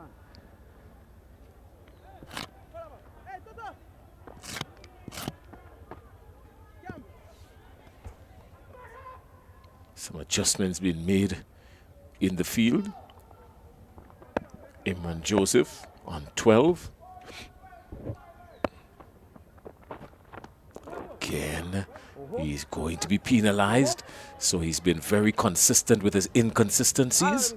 [SPEAKER 1] Some adjustments being made in the field. Imran Joseph on 12. Again, he's going to be penalized. So he's been very consistent with his inconsistencies.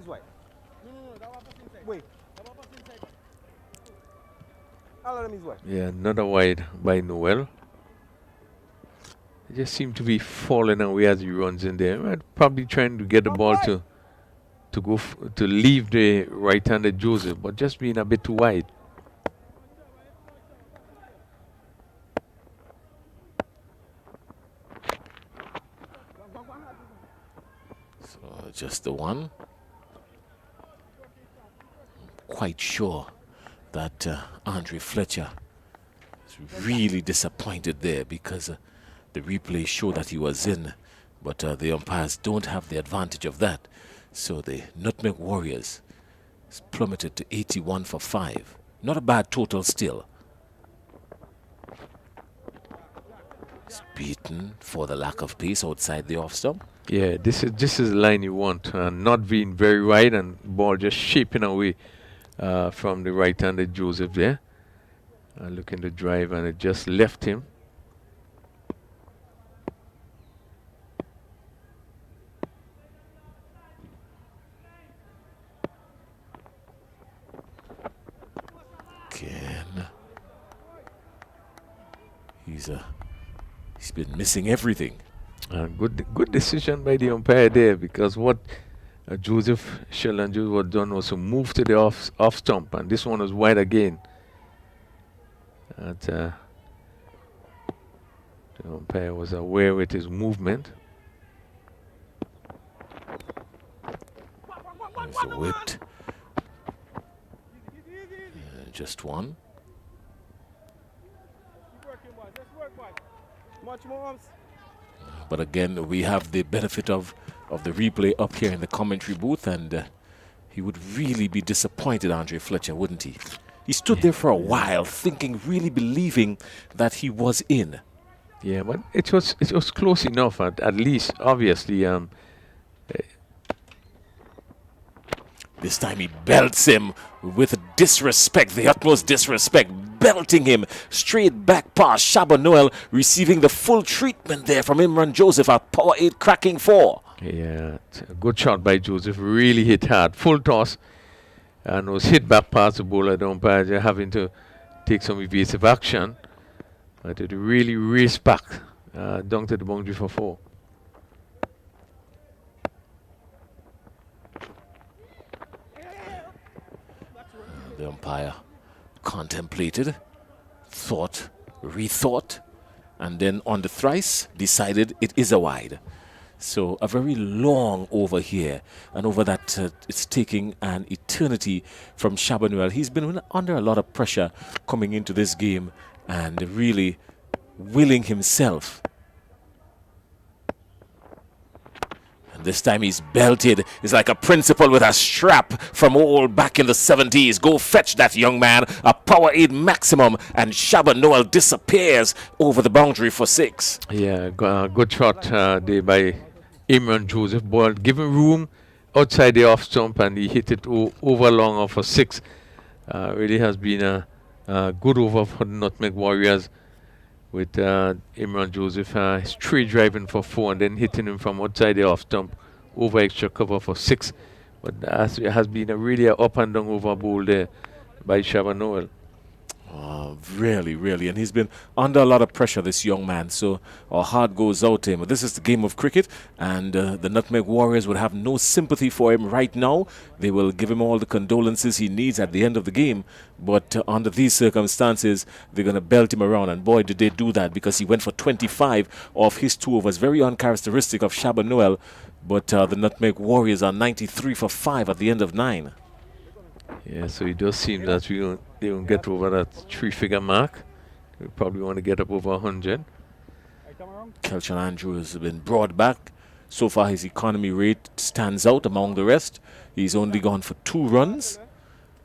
[SPEAKER 6] All of them is wide.
[SPEAKER 5] Yeah, another wide by Noel. He just seemed to be falling away as he runs in there. Probably trying to get the ball to to leave the right-handed Joseph, but just being a bit too wide.
[SPEAKER 1] So just the one. Quite sure that Andre Fletcher is really disappointed there because the replay showed that he was in, but the umpires don't have the advantage of that. So the Nutmeg Warriors is plummeted to 81 for 5. Not a bad total still. He's beaten for the lack of pace outside the off stump.
[SPEAKER 5] Yeah, this is the line you want. Not being very wide and ball just shaping away from the right-handed Joseph there. Looking to drive and it just left him.
[SPEAKER 1] Again. He's been missing everything.
[SPEAKER 5] Good decision by the umpire there, because what Joseph Sheldon Joseph had done was to move to the off stump, and this one was wide again. And, the umpire was aware with his movement.
[SPEAKER 1] There's the whipped. Just one.
[SPEAKER 6] Much more arms.
[SPEAKER 1] But again, we have the benefit of the replay up here in the commentary booth, and he would really be disappointed, Andre Fletcher, wouldn't he? He stood there for a while, thinking, really believing that he was in.
[SPEAKER 5] Yeah, but it was close enough at least. Obviously,
[SPEAKER 1] this time he belts him with disrespect, the utmost disrespect, belting him straight back past Shaba Noel, receiving the full treatment there from Imran Joseph, a power 8 cracking 4.
[SPEAKER 5] Yeah, a good shot by Joseph, really hit hard, full toss, and was hit back past the bowler. The umpire having to take some evasive action, but it really raced back down to the boundary for 4.
[SPEAKER 1] The umpire contemplated, thought, rethought, and then on the thrice decided it is a wide. So a very long over here, and over that it's taking an eternity from Shaba Noel. He's been under a lot of pressure coming into this game and really willing himself. And this time he's belted. It's like a principal with a strap from old back in the 70s. Go fetch that young man. A power 8 maximum, and Shaba Noel disappears over the boundary for 6.
[SPEAKER 5] Yeah, good shot there by Imran Joseph. Ball given room outside the off stump, and he hit it over long off for 6. Really has been a good over for the Nutmeg Warriors, with Imran Joseph straight driving for 4 and then hitting him from outside the off stump over extra cover for 6. But it has been a really up and down over bowl there by Shaba Noel.
[SPEAKER 1] Oh, really, really. And he's been under a lot of pressure, this young man. So our heart goes out to him. This is the game of cricket, and the Nutmeg Warriors would have no sympathy for him right now. They will give him all the condolences he needs at the end of the game. But under these circumstances, they're going to belt him around. And boy, did they do that, because he went for 25 off his 2 overs. Very uncharacteristic of Shaba Noel. But the Nutmeg Warriors are 93 for 5 at the end of 9.
[SPEAKER 5] Yeah, so it does seem that they won't get over that 3-figure mark. They probably want to get up over 100.
[SPEAKER 1] Kelchan Andrews has been brought back. So far, his economy rate stands out among the rest. He's only gone for 2 runs.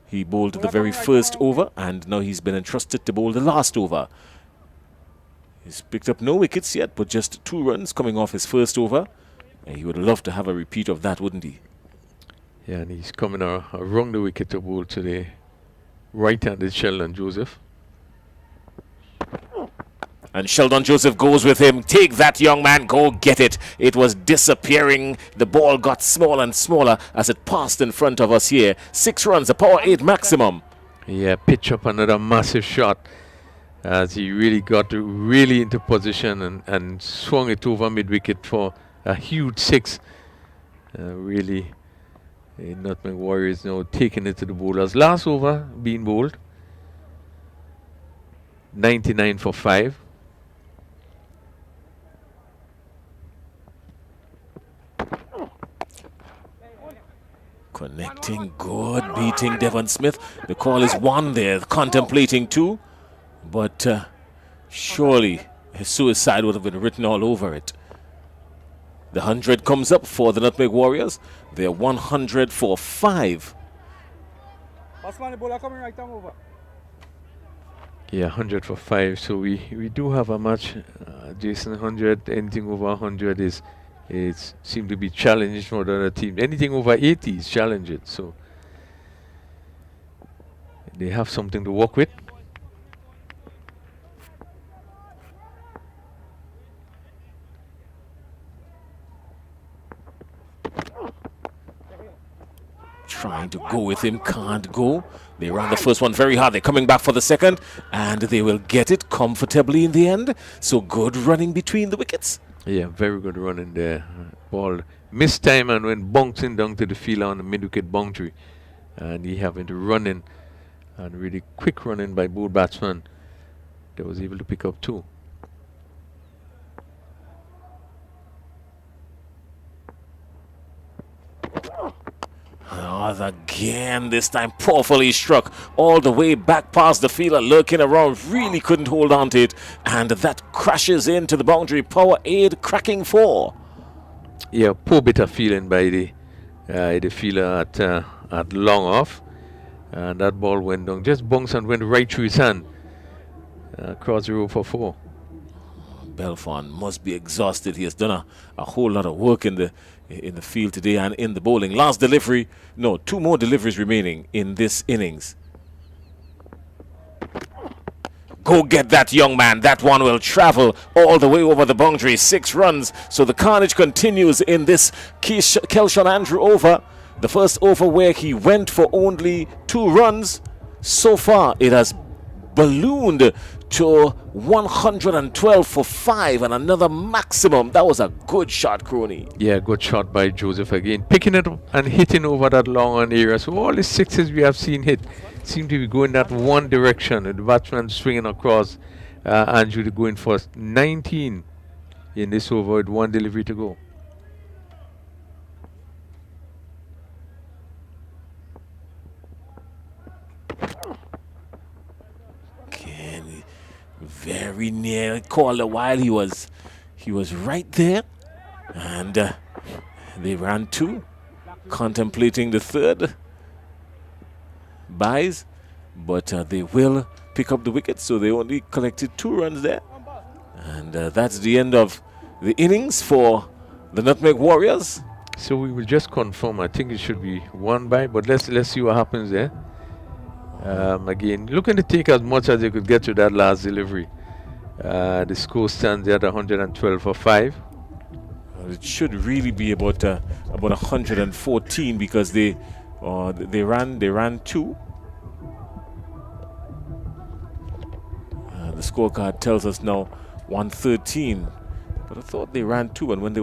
[SPEAKER 1] He bowled the very first over, and now he's been entrusted to bowl the last over. He's picked up no wickets yet, but just 2 runs coming off his first over. And he would love to have a repeat of that, wouldn't he?
[SPEAKER 5] Yeah, and he's coming around the wicket to bowl to the right-handed Sheldon Joseph.
[SPEAKER 1] And Sheldon Joseph goes with him. Take that, young man. Go get it. It was disappearing. The ball got smaller and smaller as it passed in front of us here. 6 runs, a power 8 maximum.
[SPEAKER 5] Yeah, pitch up another massive shot as he really got really into position and swung it over mid-wicket for a huge 6. Really, Nutmeg Warriors now taking it to the bowlers. Last over being bowled. 99 for 5.
[SPEAKER 1] Connecting good, beating Devon Smith. The call is 1 there, contemplating 2. But surely his suicide would have been written all over it. The 100 comes up for the Nutmeg Warriors. They're 100 for 5.
[SPEAKER 6] Bossman, the bowler coming right down over.
[SPEAKER 5] Yeah, 100 for 5. So we do have a match. Jason, 100, anything over 100 is seem to be challenged for the other team. Anything over 80 is challenged. So they have something to work with.
[SPEAKER 1] Trying to go with him, can't go. They ran the first one very hard. They're coming back for the second, and they will get it comfortably in the end. So good running between the wickets.
[SPEAKER 5] Yeah, very good running there. Ball missed time and went bouncing down to the field on the mid-wicket boundary. And he having to run in, and really quick running by both batsmen that was able to pick up 2.
[SPEAKER 1] Again, this time powerfully struck all the way back past the fielder, lurking around, really couldn't hold on to it, and that crashes into the boundary. Power aid cracking 4.
[SPEAKER 5] Yeah, poor bit of feeling by the fielder at long off, and that ball went down, just bounced and went right through his hand, across the row for 4.
[SPEAKER 1] Belfon must be exhausted. He has done a whole lot of work in the field today and in the bowling. Last delivery, no, 2 more deliveries remaining in this innings. Go get that, young man. That one will travel all the way over the boundary. 6 runs. So the carnage continues in this Kelshawn Andrew over. The first over where he went for only 2 runs. So far, it has ballooned to 112 for 5 and another maximum. That was a good shot, Crony.
[SPEAKER 5] Yeah, good shot by Joseph again. Picking it up and hitting over that long on area. So all the 6s we have seen hit seem to be going that one direction. The batsman swinging across. Andrew going for 19 in this over with 1 delivery to go.
[SPEAKER 1] Very near call a while. He was right there, and they ran 2, contemplating the 3rd buys, but they will pick up the wicket. So they only collected 2 runs there, and that's the end of the innings for the Nutmeg Warriors.
[SPEAKER 5] So we will just confirm. I think it should be 1 by, but let's see what happens there. Again, looking to take as much as they could get to that last delivery. The score stands at 112 for 5.
[SPEAKER 1] It should really be about 114 because they ran 2. The scorecard tells us now 113. But I thought they ran 2, and when they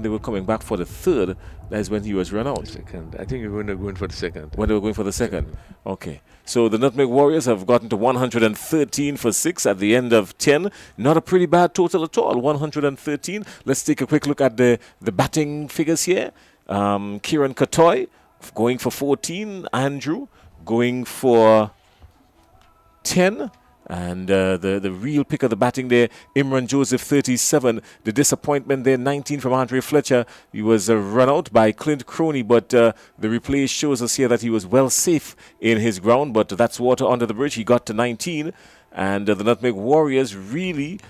[SPEAKER 1] were coming back for the 3rd, that is when he was run out.
[SPEAKER 5] Second. I think when they were going for the 2nd.
[SPEAKER 1] When they were going for the 2nd. Okay. So the Nutmeg Warriors have gotten to 113 for 6 at the end of 10. Not a pretty bad total at all, 113. Let's take a quick look at the batting figures here. Kieran Katoy going for 14. Andrew going for 10. And the real pick of the batting there, Imran Joseph, 37. The disappointment there, 19 from Andre Fletcher. He was run out by Clint Crony, but the replay shows us here that he was well safe in his ground, but that's water under the bridge. He got to 19, and the Nutmeg Warriors really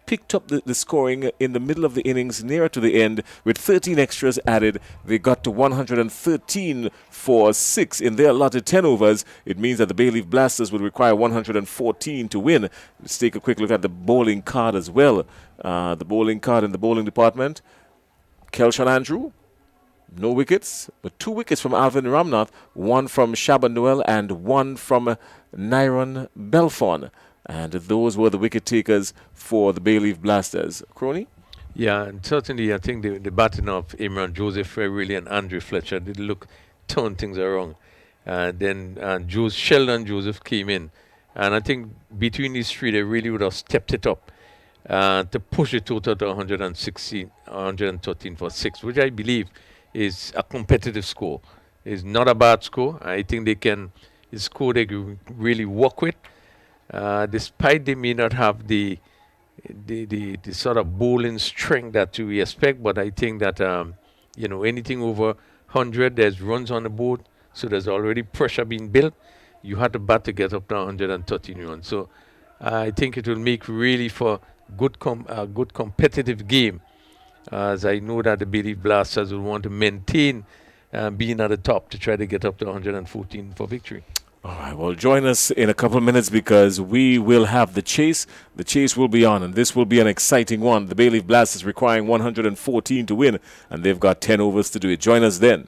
[SPEAKER 1] picked up the scoring in the middle of the innings, nearer to the end, with 13 extras added. They got to 113 for 6 in their allotted 10 overs. It means that the Bayleaf Blasters would require 114 to win. Let's take a quick look at the bowling card as well. The bowling card in the bowling department. Kelshawn Andrew, No wickets, but 2 wickets from Alvin Ramnath, 1 from Shaban Noel and 1 from Nyron Belfon. And those were the wicket takers for the Bayleaf Blasters. Crony?
[SPEAKER 5] Yeah, and certainly I think the batting of Imran Joseph Fairwillie and Andrew Fletcher did turn things around. Then Sheldon Joseph came in. And I think between these three, they really would have stepped it up to push the total to 113 for 6, which I believe is a competitive score. It's not a bad score. I think it's a score they can really work with. Despite they may not have the sort of bowling strength that we expect, but I think that anything over 100, there's runs on the board, so there's already pressure being built. You have to bat to get up to 113 runs. So I think it will make really for a good competitive game, as I know that the Bayleaf Blasters will want to maintain being at the top to try to get up to 114 for victory.
[SPEAKER 1] All right, well, join us in a couple of minutes because we will have the chase. The chase will be on, and this will be an exciting one. The Bayleaf Blasters requiring 114 to win, and they've got 10 overs to do it. Join us then.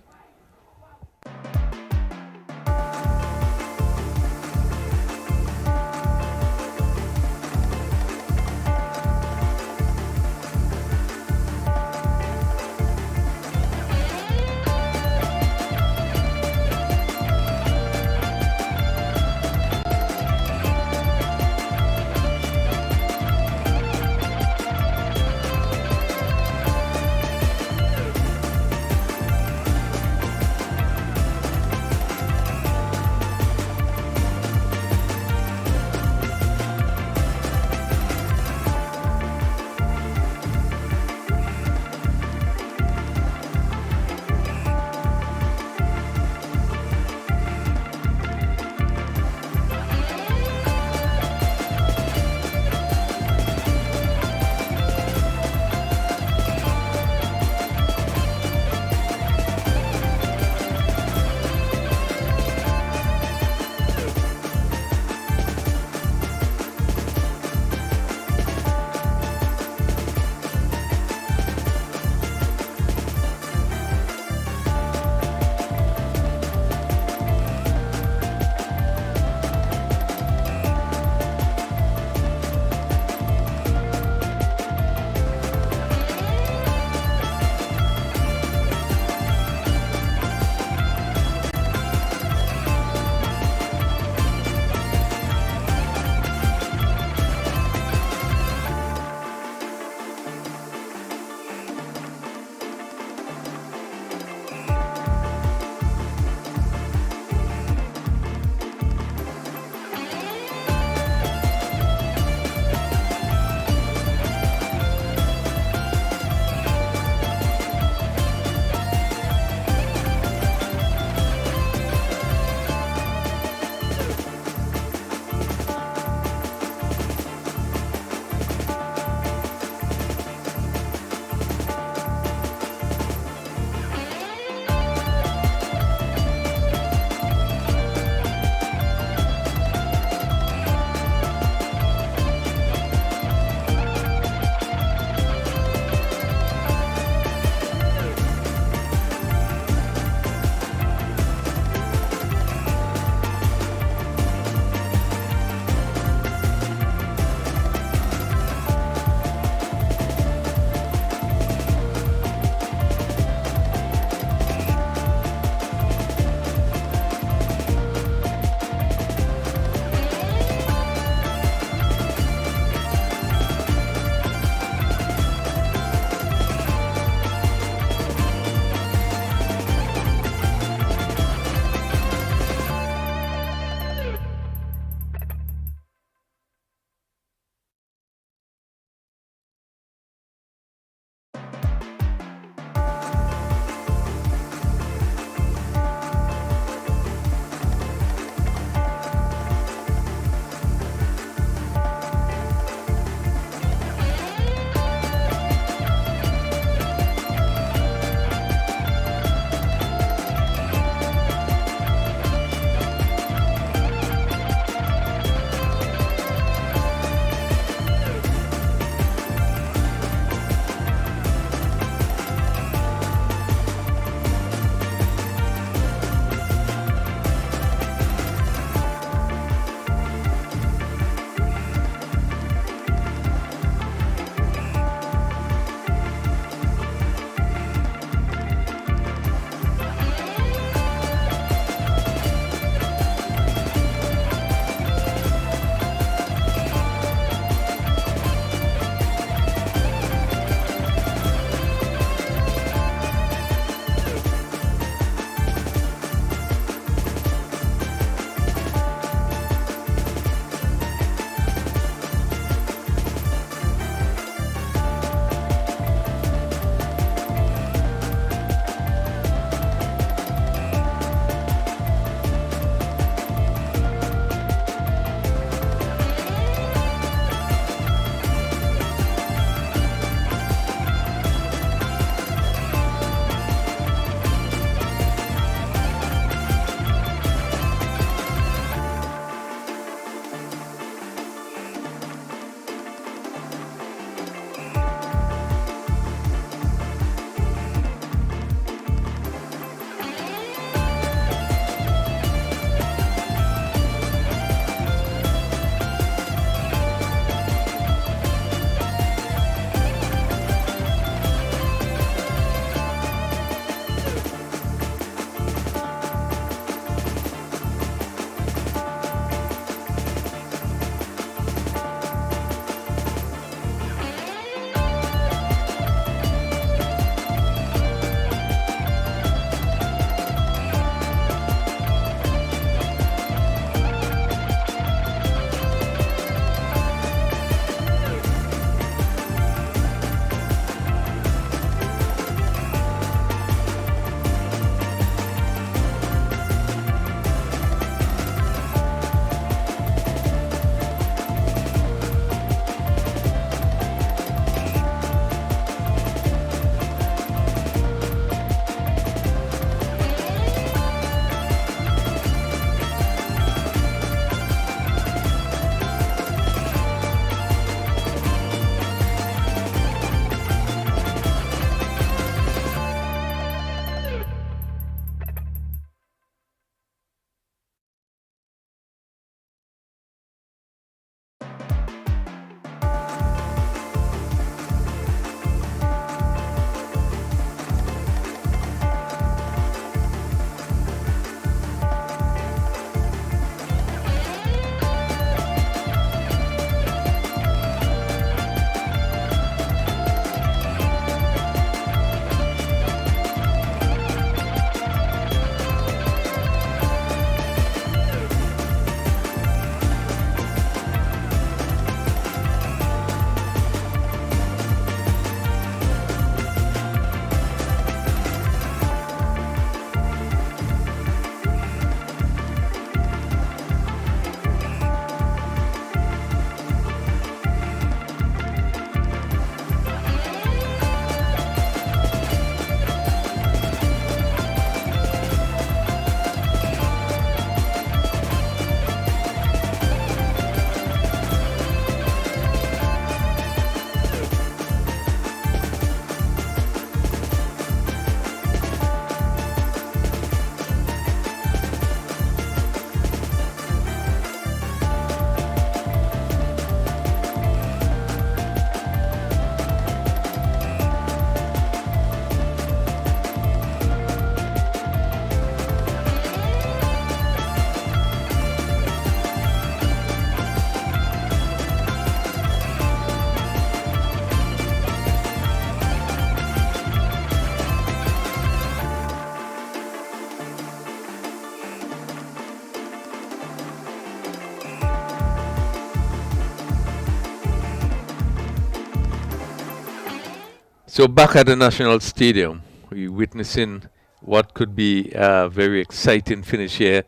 [SPEAKER 5] So back at the National Stadium, we're witnessing what could be a very exciting finish here.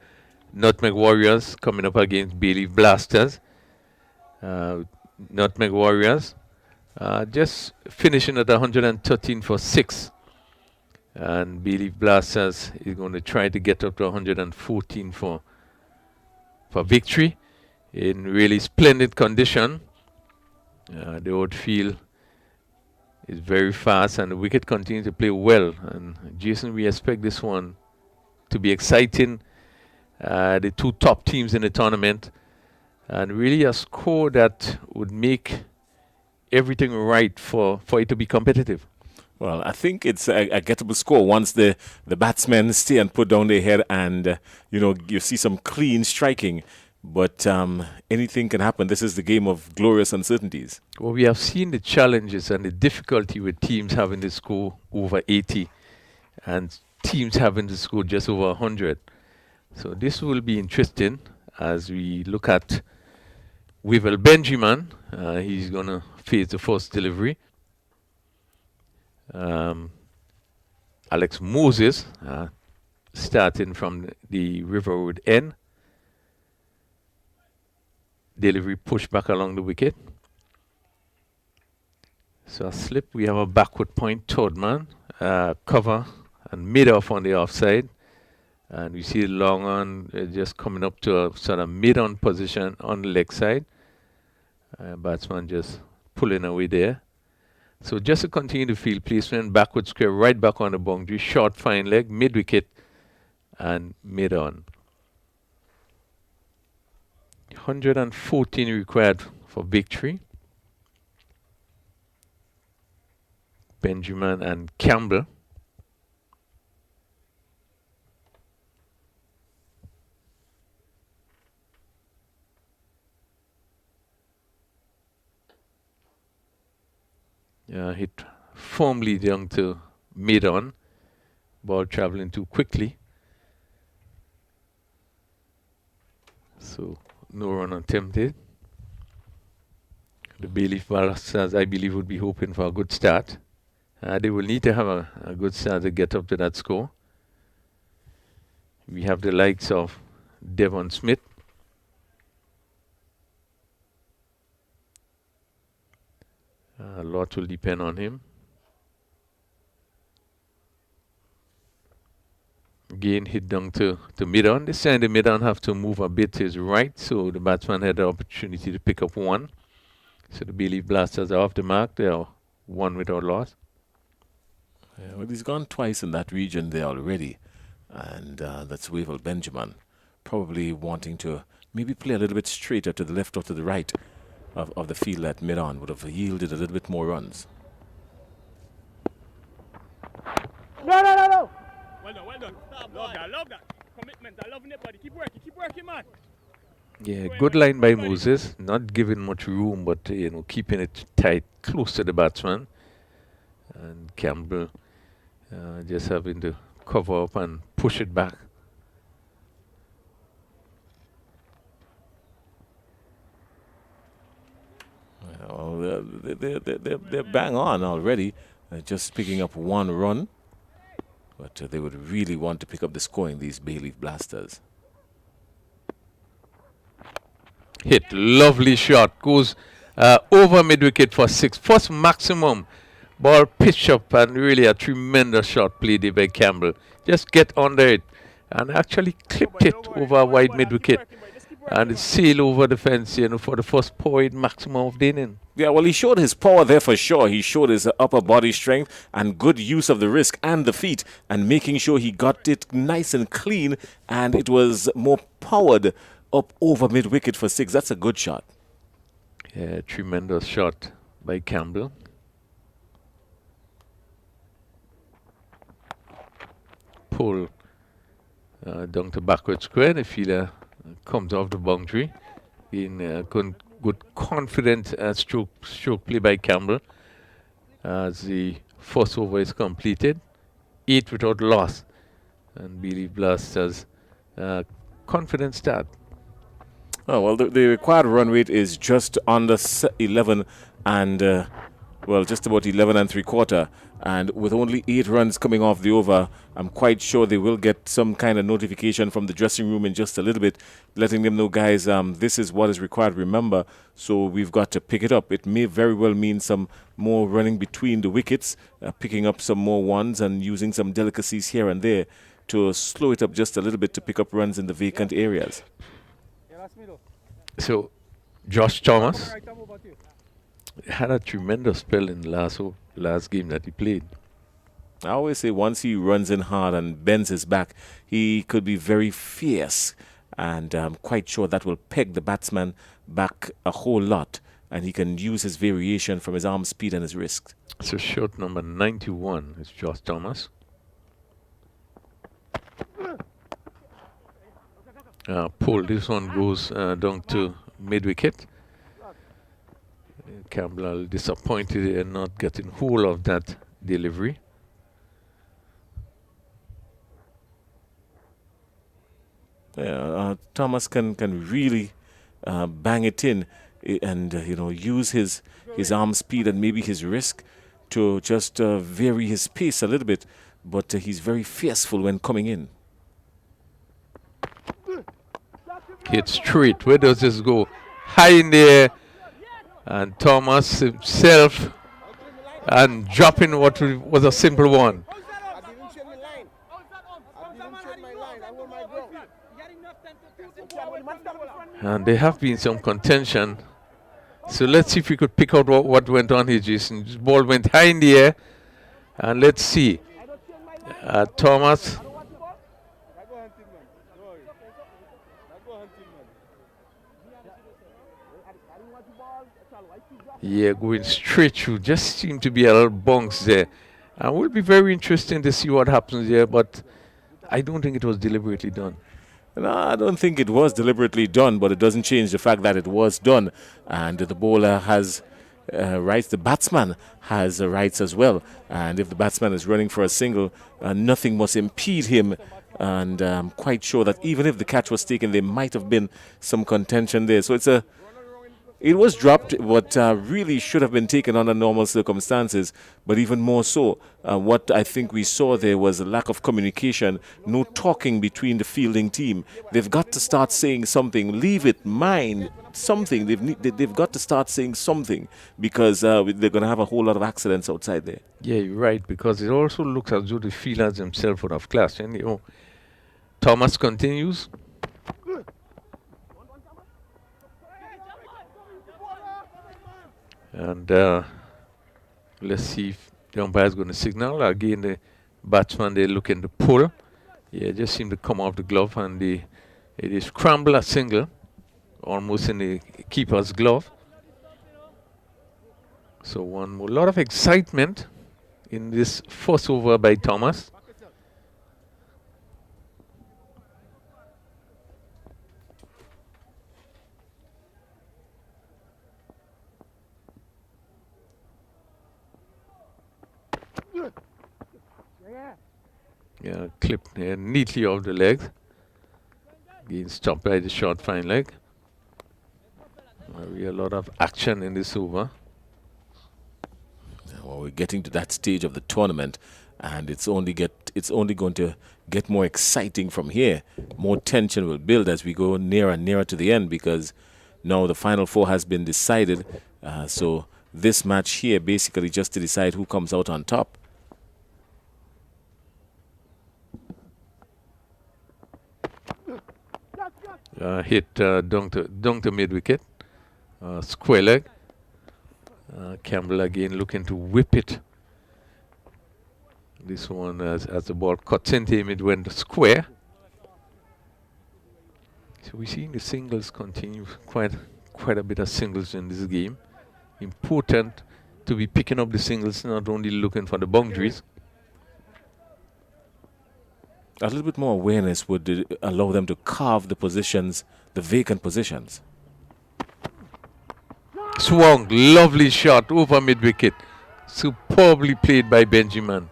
[SPEAKER 5] Nutmeg Warriors coming up against Bayleaf Blasters. Nutmeg Warriors just finishing at 113 for 6. And Bayleaf Blasters is going to try to get up to 114 for victory in really splendid condition. The outfield is very fast and the wicket continues to play well. And Jason, we expect this one to be exciting. The two top teams in the tournament, and really a score that would make everything right for it to be competitive.
[SPEAKER 1] Well, I think it's a gettable score once the batsmen stay and put down their head and, you see some clean striking. But anything can happen. This is the game of glorious uncertainties.
[SPEAKER 5] Well, we have seen the challenges and the difficulty with teams having to score over 80 and teams having to score just over 100. So this will be interesting as we look at Wivel Benjamin. He's going to face the first delivery. Alex Moses starting from the River Road end. Delivery push back along the wicket. So a slip, we have a backward point, third man, cover and mid-off on the offside. And we see the long on just coming up to a sort of mid-on position on the leg side. Batsman just pulling away there. So just to continue the field placement, backward square, right back on the boundary, short fine leg, mid-wicket and mid-on. 114 required for victory. Benjamin and Campbell. Hit firmly down to mid-on. Ball traveling too quickly. So no run attempted. The Bayleaf Blasters, I believe, would be hoping for a good start. They will need to have a good start to get up to that score. We have the likes of Devon Smith. A lot will depend on him. Again, hit down to mid-on. This time the mid-on have to move a bit to his right, so the batsman had the opportunity to pick up one. So the Bayleaf Blasters are off the mark. They are one without loss.
[SPEAKER 1] Yeah, well, he's gone twice in that region there already. And that's Wivel Benjamin. Probably wanting to maybe play a little bit straighter to the left or to the right of the field at mid-on. Would have yielded a little bit more runs.
[SPEAKER 6] No! Well done. Love that. Commitment. I love it, buddy. Keep working, man.
[SPEAKER 5] Yeah, good line by Moses. Not giving much room, but keeping it tight, close to the batsman. And Campbell just having to cover up and push it back.
[SPEAKER 1] Well, they're bang on already. Just picking up one run. But they would really want to pick up the scoring, these Bayleaf Blasters.
[SPEAKER 5] Hit, lovely shot, goes over mid-wicket for 6. First maximum ball pitch up and really a tremendous shot played by Campbell. Just get under it and actually clipped it over a wide mid-wicket. And it sailed over the fence, for the first point maximum of the inning.
[SPEAKER 1] Yeah, well, he showed his power there for sure. He showed his upper body strength and good use of the wrist and the feet and making sure he got it nice and clean, and it was more powered up over mid-wicket for 6. That's a good shot.
[SPEAKER 5] Yeah, tremendous shot by Campbell. Pull down to backward square. The fielder comes off the boundary. In good confident stroke play by Campbell as the first over is completed. 8 without loss. And Bayleaf Blasters confident start.
[SPEAKER 1] Oh, well, the required run rate is just under 11, and well, just about 11 3/4. And with only 8 runs coming off the over, I'm quite sure they will get some kind of notification from the dressing room in just a little bit, letting them know, guys, this is what is required. Remember, so we've got to pick it up. It may very well mean some more running between the wickets, picking up some more ones and using some delicacies here and there to slow it up just a little bit to pick up runs in the vacant areas.
[SPEAKER 5] So, Josh Thomas had a tremendous spell in the last game that he played.
[SPEAKER 1] I always say once he runs in hard and bends his back, he could be very fierce. And I'm quite sure that will peg the batsman back a whole lot. And he can use his variation from his arm speed and his wrist.
[SPEAKER 5] So shot number 91 is Josh Thomas. Pull, this one goes down to mid-wicket. Campbell disappointed in not getting hold of that delivery.
[SPEAKER 1] Yeah, Thomas can really bang it in and use his arm speed and maybe his wrist to just vary his pace a little bit, but he's very fearful when coming in.
[SPEAKER 5] Hit straight. Where does this go? High in the air. And Thomas himself and dropping what was a simple one. And there have been some contention. So let's see if we could pick out what went on here, Jason. This ball went high in the air. And let's see. Thomas. Yeah, going straight through. Just seemed to be a little bounce there. And will be very interesting to see what happens there, but I don't think it was deliberately done.
[SPEAKER 1] No, I don't think it was deliberately done, but it doesn't change the fact that it was done. And the bowler has rights, the batsman has rights as well. And if the batsman is running for a single, nothing must impede him. And I'm quite sure that even if the catch was taken, there might have been some contention there. So it was dropped, but really should have been taken under normal circumstances. But even more so, what I think we saw there was a lack of communication, no talking between the fielding team. They've got to start saying something. Leave it, mind, something. They've got to start saying something because they're going to have a whole lot of accidents outside there.
[SPEAKER 5] Yeah, you're right, because it also looks as though the fielders themselves would have clashed. And, Thomas continues. And let's see if the umpire is going to signal. Again, the batsman, they're looking to pull. Yeah, just seemed to come off the glove, and it is scramble a single, almost in the keeper's glove. So one more. Lot of excitement in this first over by Thomas. Yeah, clipped neatly off the legs. Being stopped by the short fine leg. A lot of action in this over.
[SPEAKER 1] Well, we're getting to that stage of the tournament, and it's only going to get more exciting from here. More tension will build as we go nearer and nearer to the end, because now the final four has been decided. So this match here basically just to decide who comes out on top.
[SPEAKER 5] Hit down to mid-wicket. Square leg. Campbell again looking to whip it. This one, as the ball cuts into him, it went square. So we're seeing the singles continue. Quite a bit of singles in this game. Important to be picking up the singles, not only looking for the boundaries.
[SPEAKER 1] A little bit more awareness would allow them to carve the positions, the vacant positions.
[SPEAKER 5] Swung, lovely shot over mid-wicket. Superbly played by Benjamin.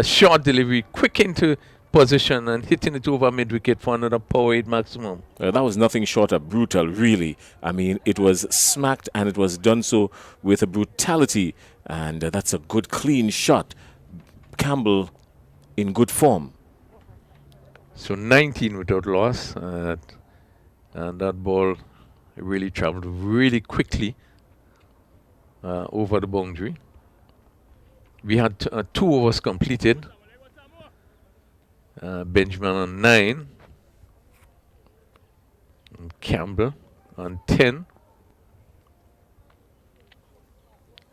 [SPEAKER 5] Short delivery, quick into position and hitting it over mid-wicket for another power 8 maximum.
[SPEAKER 1] That was nothing short of brutal, really. I mean, it was smacked and it was done so with a brutality, and that's a good, clean shot. Campbell in good form.
[SPEAKER 5] So 19 without loss, and that ball really traveled really quickly over the boundary. We had 2 overs completed. Benjamin on 9, and Campbell on 10.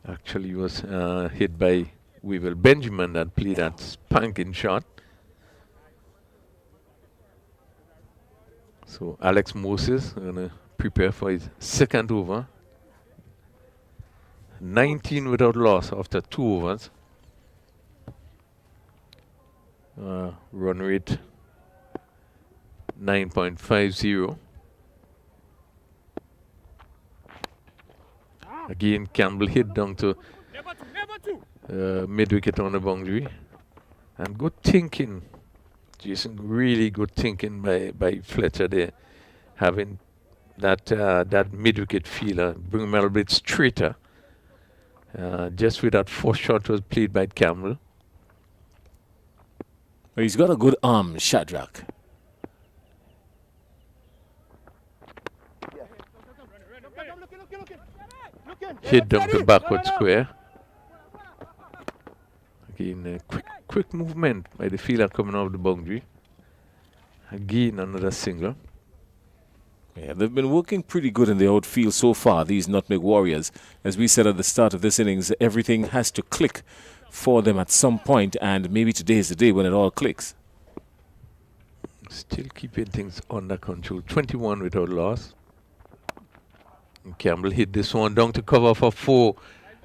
[SPEAKER 5] Actually, was hit by Weevil Benjamin that played that spanking shot. So Alex Moses gonna prepare for his second over. 19 without loss after 2 overs. Run rate 9.50. Again, Campbell hit down to mid-wicket on the boundary. And good thinking, Jason, really good thinking by Fletcher there, having that mid-wicket feeler, bring him a little bit straighter. Just with that 4th shot was played by Campbell.
[SPEAKER 1] He's got a good arm, Shadrach.
[SPEAKER 5] Hit down to backward square. Again, quick movement by the fielder coming off the boundary. Again, another single.
[SPEAKER 1] Yeah, they've been working pretty good in the outfield so far, these Nutmeg Warriors. As we said at the start of this innings, everything has to click for them at some point, and maybe today is the day when it all clicks.
[SPEAKER 5] Still keeping things under control. 21 without loss. And Campbell hit this one down to cover for 4.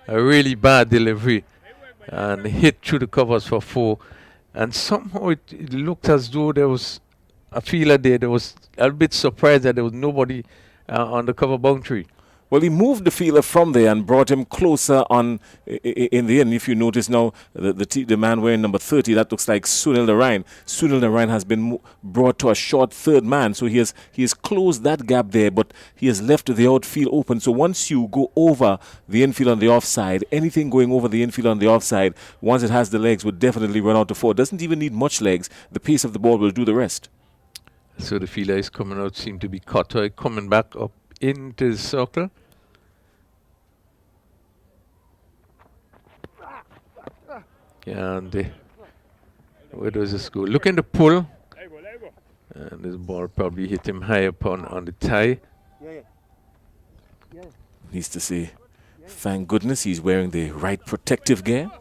[SPEAKER 5] A really bad delivery. And hit through the covers for 4. And somehow it looked as though there was a feeler there. There was a bit surprised that there was nobody on the cover boundary.
[SPEAKER 1] Well, he moved the fielder from there and brought him closer on in the end. If you notice now, the man wearing number 30, that looks like Sunil Narayan. Sunil Narayan has been brought to a short 3rd man, so he has closed that gap there, but he has left the outfield open. So once you go over the infield on the offside, anything going over the infield on the offside, once it has the legs, would definitely run out to 4. Doesn't even need much legs. The pace of the ball will do the rest.
[SPEAKER 5] So the fielder is coming out, seem to be Cotter coming back up into the circle. Yeah, and where does this go? Look in the pull. And this ball probably hit him high up on the tie.
[SPEAKER 1] Needs to say, thank goodness he's wearing the right protective gear.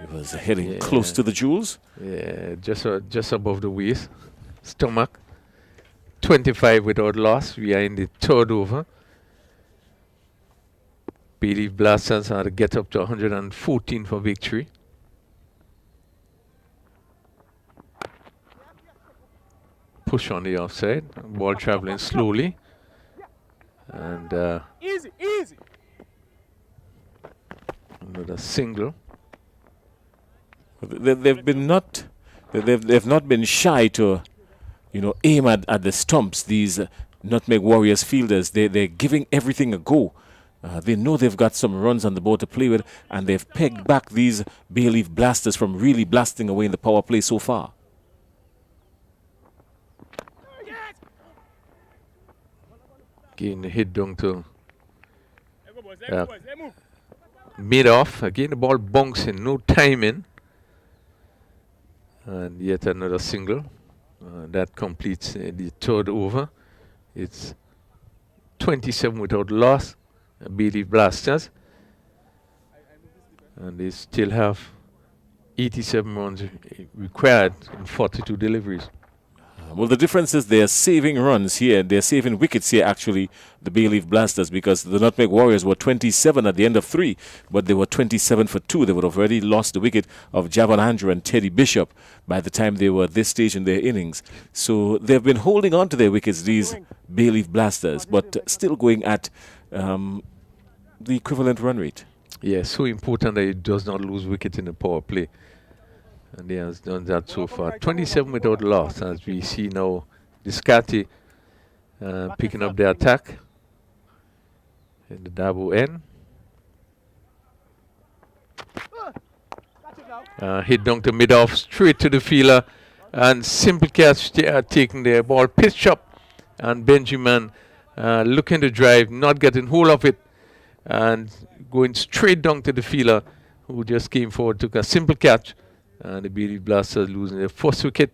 [SPEAKER 1] He was heading close to the jewels.
[SPEAKER 5] Yeah, just above the waist. Stomach. 25 without loss. We are in the 3rd over. Bayleaf Blasters are to get up to 114 for victory. Push on the offside. Ball traveling slowly. And
[SPEAKER 6] Easy.
[SPEAKER 5] another single.
[SPEAKER 1] They've not been shy to, aim at the stumps. These Nutmeg Warriors fielders, they're giving everything a go. They know they've got some runs on the board to play with, and they've pegged back these Bayleaf Blasters from really blasting away in the power play so far.
[SPEAKER 5] Again, hit down to mid-off. Again, the ball bouncing, no timing. And yet another single. That completes the 3rd over. It's 27 without loss. Bayleaf Blasters. And they still have 87 runs required in 42 deliveries.
[SPEAKER 1] Well, the difference is they're saving runs here. They're saving wickets here, actually, the Bayleaf Blasters, because the Nutmeg Warriors were 27 at the end of 3, but they were 27 for 2. They would have already lost the wicket of Javon Andrew and Teddy Bishop by the time they were this stage in their innings. So they've been holding on to their wickets, these Bayleaf Blasters, but still going at the equivalent run rate.
[SPEAKER 5] Yeah, so important that it does not lose wicket in the power play. And he has done that so far. 27 without loss, as we see now. Discati picking up the attack in the double end. Hit down to mid-off, straight to the fielder, and simple catch taking the ball, pitch up, and Benjamin looking to drive, not getting hold of it, and going straight down to the fielder, who just came forward, took a simple catch, and the Bayleaf Blasters losing their first wicket,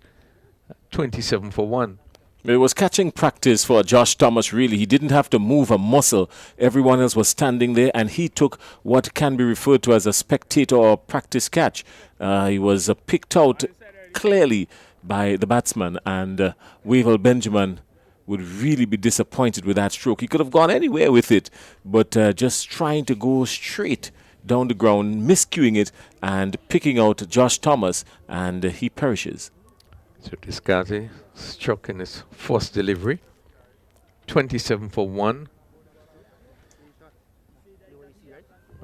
[SPEAKER 5] 27 for 1.
[SPEAKER 1] It was catching practice for Josh Thomas, really. He didn't have to move a muscle. Everyone else was standing there, and he took what can be referred to as a spectator or practice catch. He was picked out clearly by the batsman, and Wavell Benjamin would really be disappointed with that stroke. He could have gone anywhere with it, but just trying to go straight down the ground, miscuing it, and picking out Josh Thomas, and he perishes.
[SPEAKER 5] So Discati struck in his first delivery. 27 for 1.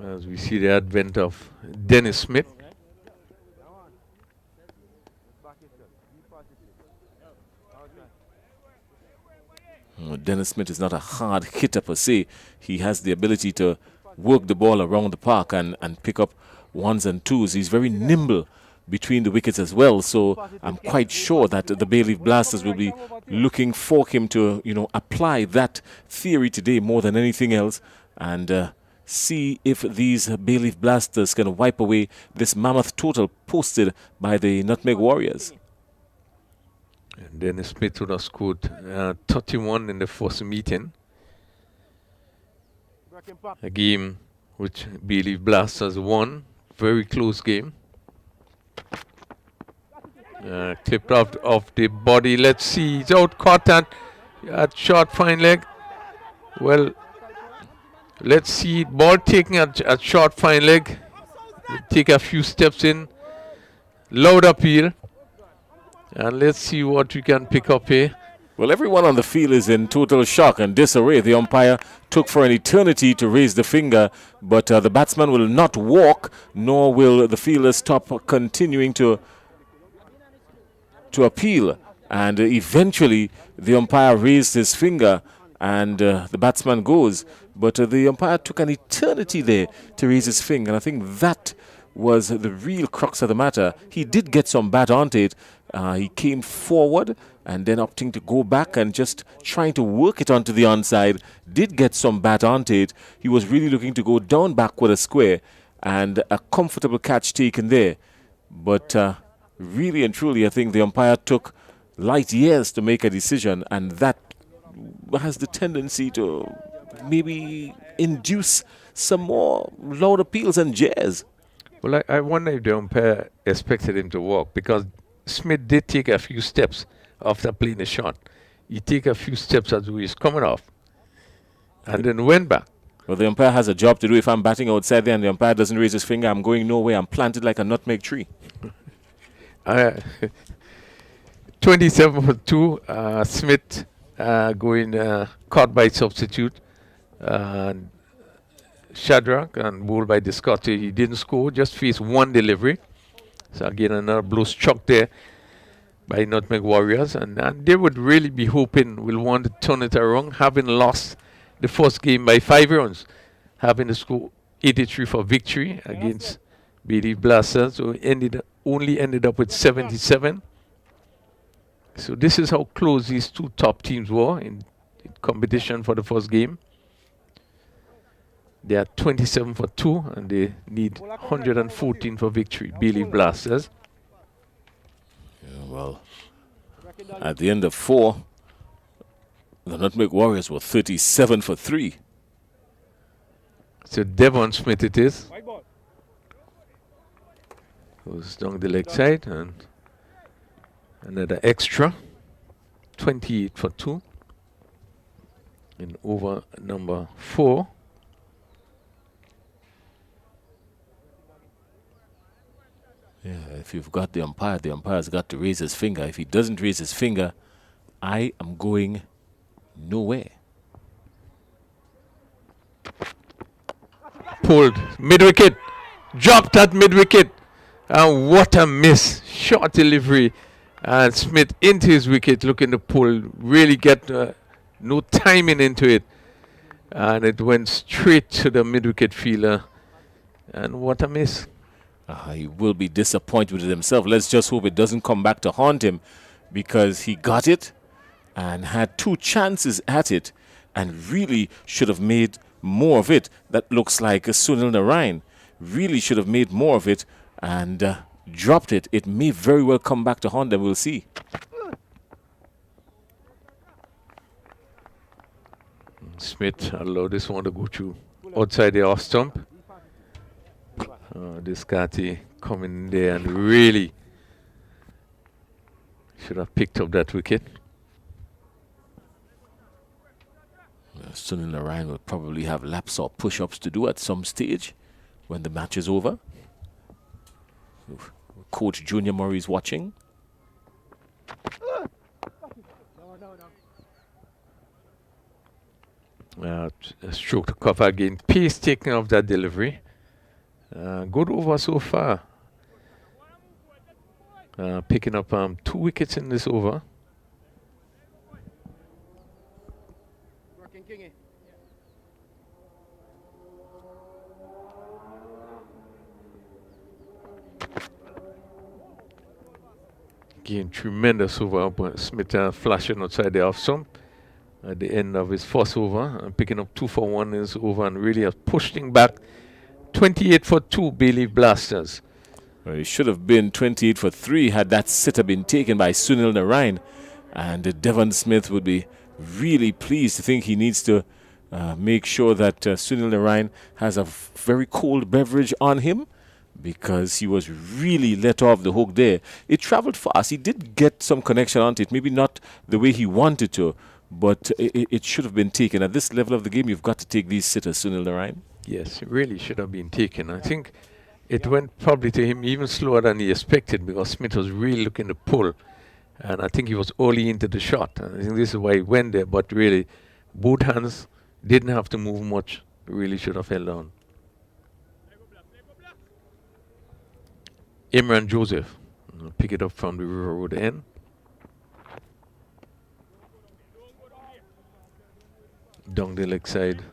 [SPEAKER 5] As we see the advent of Dennis Smith.
[SPEAKER 1] Dennis Smith is not a hard hitter per se. He has the ability to work the ball around the park and pick up ones and twos. He's very nimble between the wickets as well, so I'm quite sure that the Bayleaf Blasters will be looking for him to, apply that theory today more than anything else, and see if these Bayleaf Blasters can wipe away this mammoth total posted by the Nutmeg Warriors.
[SPEAKER 5] And Dennis Smith would have scored 31 in the first meeting. A game which Bayleaf Blasters won, very close game. Clipped out of the body. Let's see. He's out, caught at short fine leg. Well, let's see. Ball taking at short fine leg. Take a few steps in. Loud appeal. And let's see what we can pick up here.
[SPEAKER 1] Well, everyone on the field is in total shock and disarray. The umpire took for an eternity to raise the finger, but the batsman will not walk, nor will the fielder stop continuing to appeal. And eventually, the umpire raised his finger, and the batsman goes. But the umpire took an eternity there to raise his finger, and I think that was the real crux of the matter. He did get some bat onto it. He came forward and then opting to go back and just trying to work it onto the onside. Did get some bat onto it. He was really looking to go down backward a square, and a comfortable catch taken there. But really and truly, I think the umpire took light years to make a decision, and that has the tendency to maybe induce some more loud appeals and jeers.
[SPEAKER 5] Well, I wonder if the umpire expected him to walk, because Smith did take a few steps after playing the shot. He took a few steps as he was coming off, and then went back.
[SPEAKER 1] Well, the umpire has a job to do. If I'm batting outside there and the umpire doesn't raise his finger, I'm going nowhere. I'm planted like a nutmeg tree.
[SPEAKER 5] 27 for 2. Smith going caught by substitute. Shadrach and bowled by Discati. He didn't score, just faced one delivery. So again, another blow struck there by Nutmeg Warriors. And they would really be hoping we'll want to turn it around, having lost the first game by 5 runs, having to score 83 for victory against Bayleaf Blasters, so only ended up with 77. So this is how close these two top teams were in competition for the first game. They are 27 for 2, and they need 114 for victory. Bayleaf Blasters.
[SPEAKER 1] Yeah, well, at the end of 4, the Nutmeg Warriors were 37 for 3.
[SPEAKER 5] So Devon Smith it is. Goes down the leg side, and another extra. 28 for 2. In over number 4.
[SPEAKER 1] Yeah, if you've got the umpire's got to raise his finger. If he doesn't raise his finger, I am going nowhere.
[SPEAKER 5] Pulled mid-wicket, dropped at mid-wicket, And what a miss. Short delivery. And Smith into his wicket, looking to pull, really get no timing into it. And it went straight to the mid-wicket fielder. And what a miss.
[SPEAKER 1] He will be disappointed with himself. Let's just hope it doesn't come back to haunt him, because he got it and had 2 chances at it and really should have made more of it. That looks like Sunil Narayan really should have made more of it and dropped it. It may very well come back to haunt them. We'll see.
[SPEAKER 5] Smith allowed this one to go through outside the off stump. This Kati coming in there and really should have picked up that wicket.
[SPEAKER 1] Sunil Narayan will probably have laps or push-ups to do at some stage when the match is over. Coach Junior Murray is watching.
[SPEAKER 5] A stroke to cover again. Pace taking off that delivery. Good over so far. Picking up 2 wickets in this over. Again, tremendous over, but Smith flashing outside the off stump at the end of his first over and picking up 2 for 1 in his over and really has pushed him back. 28 for 2 Bayleaf Blasters.
[SPEAKER 1] Well, it should have been 28 for 3 had that sitter been taken by Sunil Narayan. And Devon Smith would be really pleased to think he needs to make sure that Sunil Narayan has a very cold beverage on him, because he was really let off the hook there. It traveled fast. He did get some connection onto it, maybe not the way he wanted to, but it should have been taken. At this level of the game, you've got to take these sitters, Sunil Narayan.
[SPEAKER 5] Yes, it really should have been taken. I think it went probably to him even slower than he expected, because Smith was really looking to pull. And I think he was early into the shot. And I think this is why he went there. But really, both hands didn't have to move much. Really should have held on. Imran Joseph, pick it up from the River Road end. Down the leg side.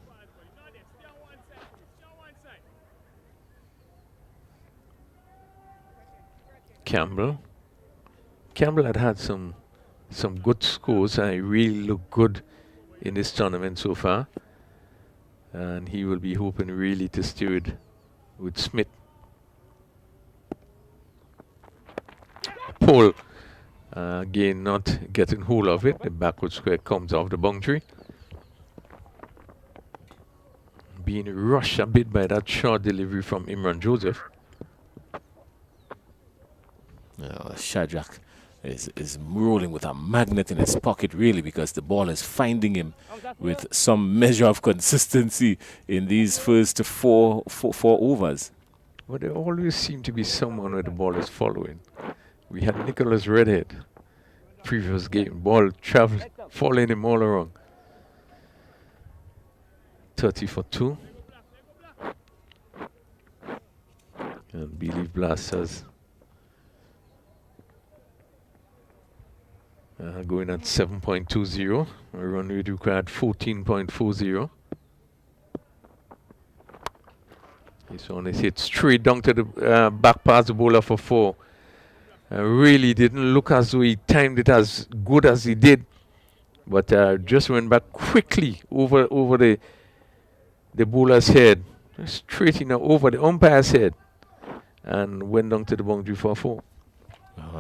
[SPEAKER 5] Campbell had some good scores and he really looked good in this tournament so far. And he will be hoping really to steer it with Smith. Pull. Again, not getting hold of it. The backward square comes off the boundary. Being rushed a bit by that short delivery from Imran Joseph.
[SPEAKER 1] Shadrach is rolling with a magnet in his pocket, really, because the ball is finding him with some measure of consistency in these first four overs.
[SPEAKER 5] But there always seems to be someone where the ball is following. We had Nicholas Redhead, previous game, ball traveled, following him all around. 30 for 2. And Bayleaf Blasters going at 7.20. A run rate required 14.40. This one is hit straight down to the back past the bowler for 4. Really didn't look as though he timed it as good as he did, but just went back quickly over the bowler's head, straight over the umpire's head, and went down to the boundary for 4.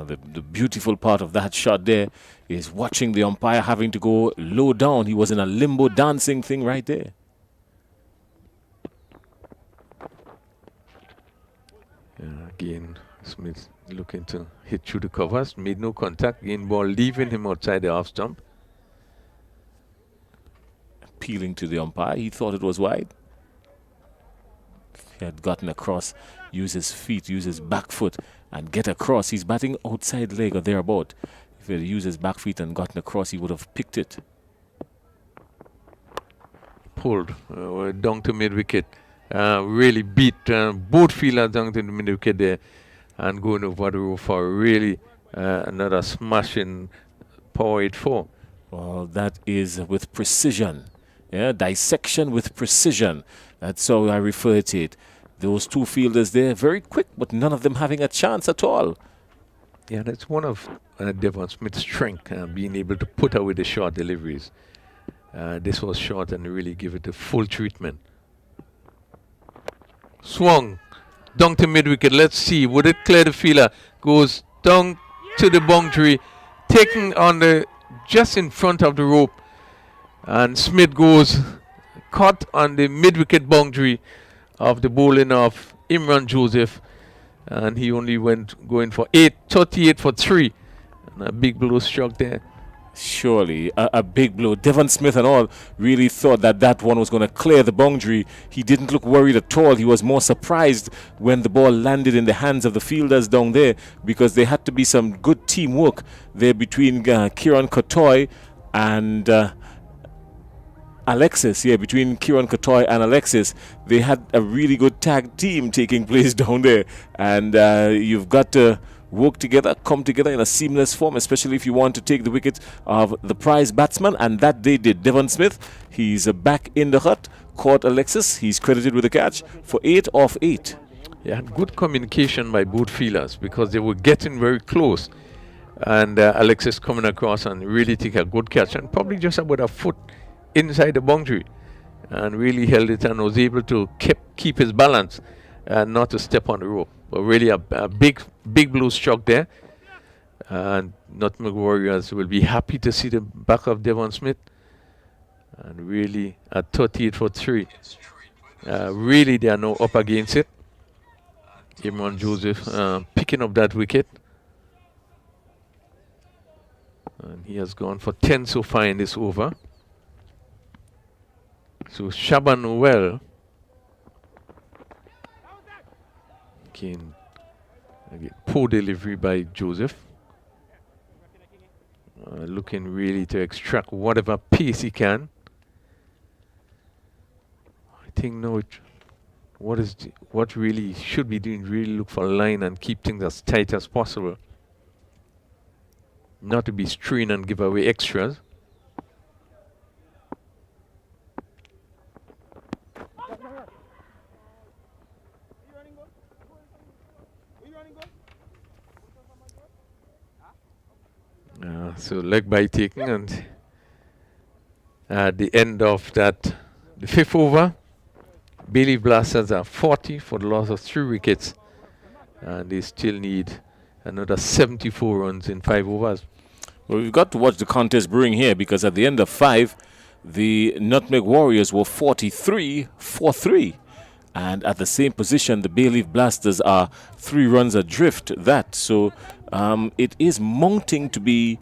[SPEAKER 1] The beautiful part of that shot there is watching the umpire having to go low down. He was in a limbo dancing thing right there.
[SPEAKER 5] Again, Smith looking to hit through the covers, made no contact, again ball leaving him outside the off stump.
[SPEAKER 1] Appealing to the umpire, he thought it was wide. He had gotten across, use his feet, use his back foot and get across. He's batting outside leg or thereabout. If he had used his back feet and gotten across, he would have picked it.
[SPEAKER 5] Pulled down to mid wicket. Really beat both fielders down to the mid wicket there. and going over the rope for really another smashing power 8-4.
[SPEAKER 1] Well, that is with precision. Yeah, dissection with precision. That's how I refer to it. Those two fielders there, very quick, but none of them having a chance at all.
[SPEAKER 5] Yeah, that's one of Devon Smith's strength, being able to put away the short deliveries. This was short and really give it the full treatment. Swung down to mid-wicket. Let's see, would it clear the fielder? Goes down to the boundary, taken on the just in front of the rope, and Smith goes caught on the mid-wicket boundary of the bowling of Imran Joseph, and he only went going for 38 for 3, and a big blow struck there.
[SPEAKER 1] Surely, a big blow. Devon Smith and all really thought that that one was going to clear the boundary. He didn't look worried at all. He was more surprised when the ball landed in the hands of the fielders down there, because there had to be some good teamwork there between Kieran Kotoy and Alexis. Yeah, between Kieran Kotoy and Alexis, they had a really good tag team taking place down there. And you've got to work together, come together in a seamless form, especially if you want to take the wicket of the prize batsman, and that they did. Devon Smith, he's back in the hut, caught Alexis, he's credited with a catch for 8 off 8.
[SPEAKER 5] Yeah, good communication by both fielders, because they were getting very close, and Alexis coming across and really take a good catch, and probably just about a foot inside the boundary, and really held it and was able to keep his balance and not to step on the rope. But really a big blow struck there, and Nutmeg Warriors will be happy to see the back of Devon Smith, and really at 38 for 3, really they are now up against it. Imran Joseph picking up that wicket, and he has gone for 10 so far in this over. So Shaban Noel again, poor delivery by Joseph, looking really to extract whatever pace he can. I think now what really should be doing, really look for a line and keep things as tight as possible, not to be strained and give away extras. So leg by taken, and at the end of that, the 5th over, Bayleaf Blasters are 40 for the loss of 3 wickets, and they still need another 74 runs in 5 overs.
[SPEAKER 1] Well, we've got to watch the contest brewing here, because at the end of 5, the Nutmeg Warriors were 43 for 3. And at the same position, the Bayleaf Blasters are 3 runs adrift. So it is mounting to be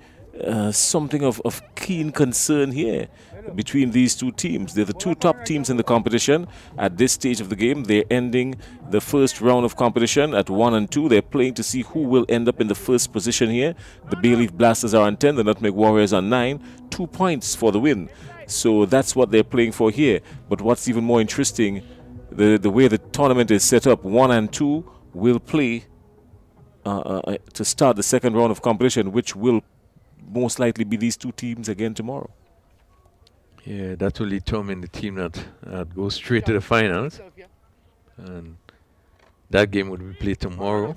[SPEAKER 1] something of keen concern here between these two teams. They're the 2 top teams in the competition at this stage of the game. They're ending the first round of competition at 1 and 2. They're playing to see who will end up in the first position here. The Bayleaf Blasters are on 10, the Nutmeg Warriors on 9. 2 points for the win. So that's what they're playing for here. But what's even more interesting, the way the tournament is set up, 1 and 2 will play to start the second round of competition, which will most likely be these 2 teams again tomorrow.
[SPEAKER 5] Yeah, that will determine the team that goes straight to the finals, and that game will be played tomorrow.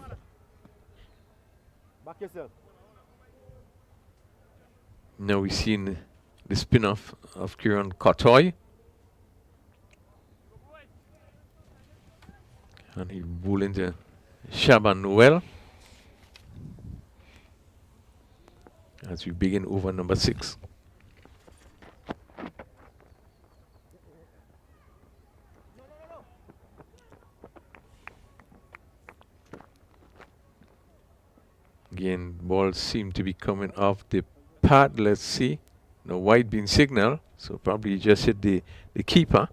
[SPEAKER 5] Now we've seen the spin-off of Kieran Kotoy, and he bowled into Shaban Noel as we begin over number 6. Again, balls seem to be coming off the pad. Let's see. No white being signal, so probably just hit the keeper.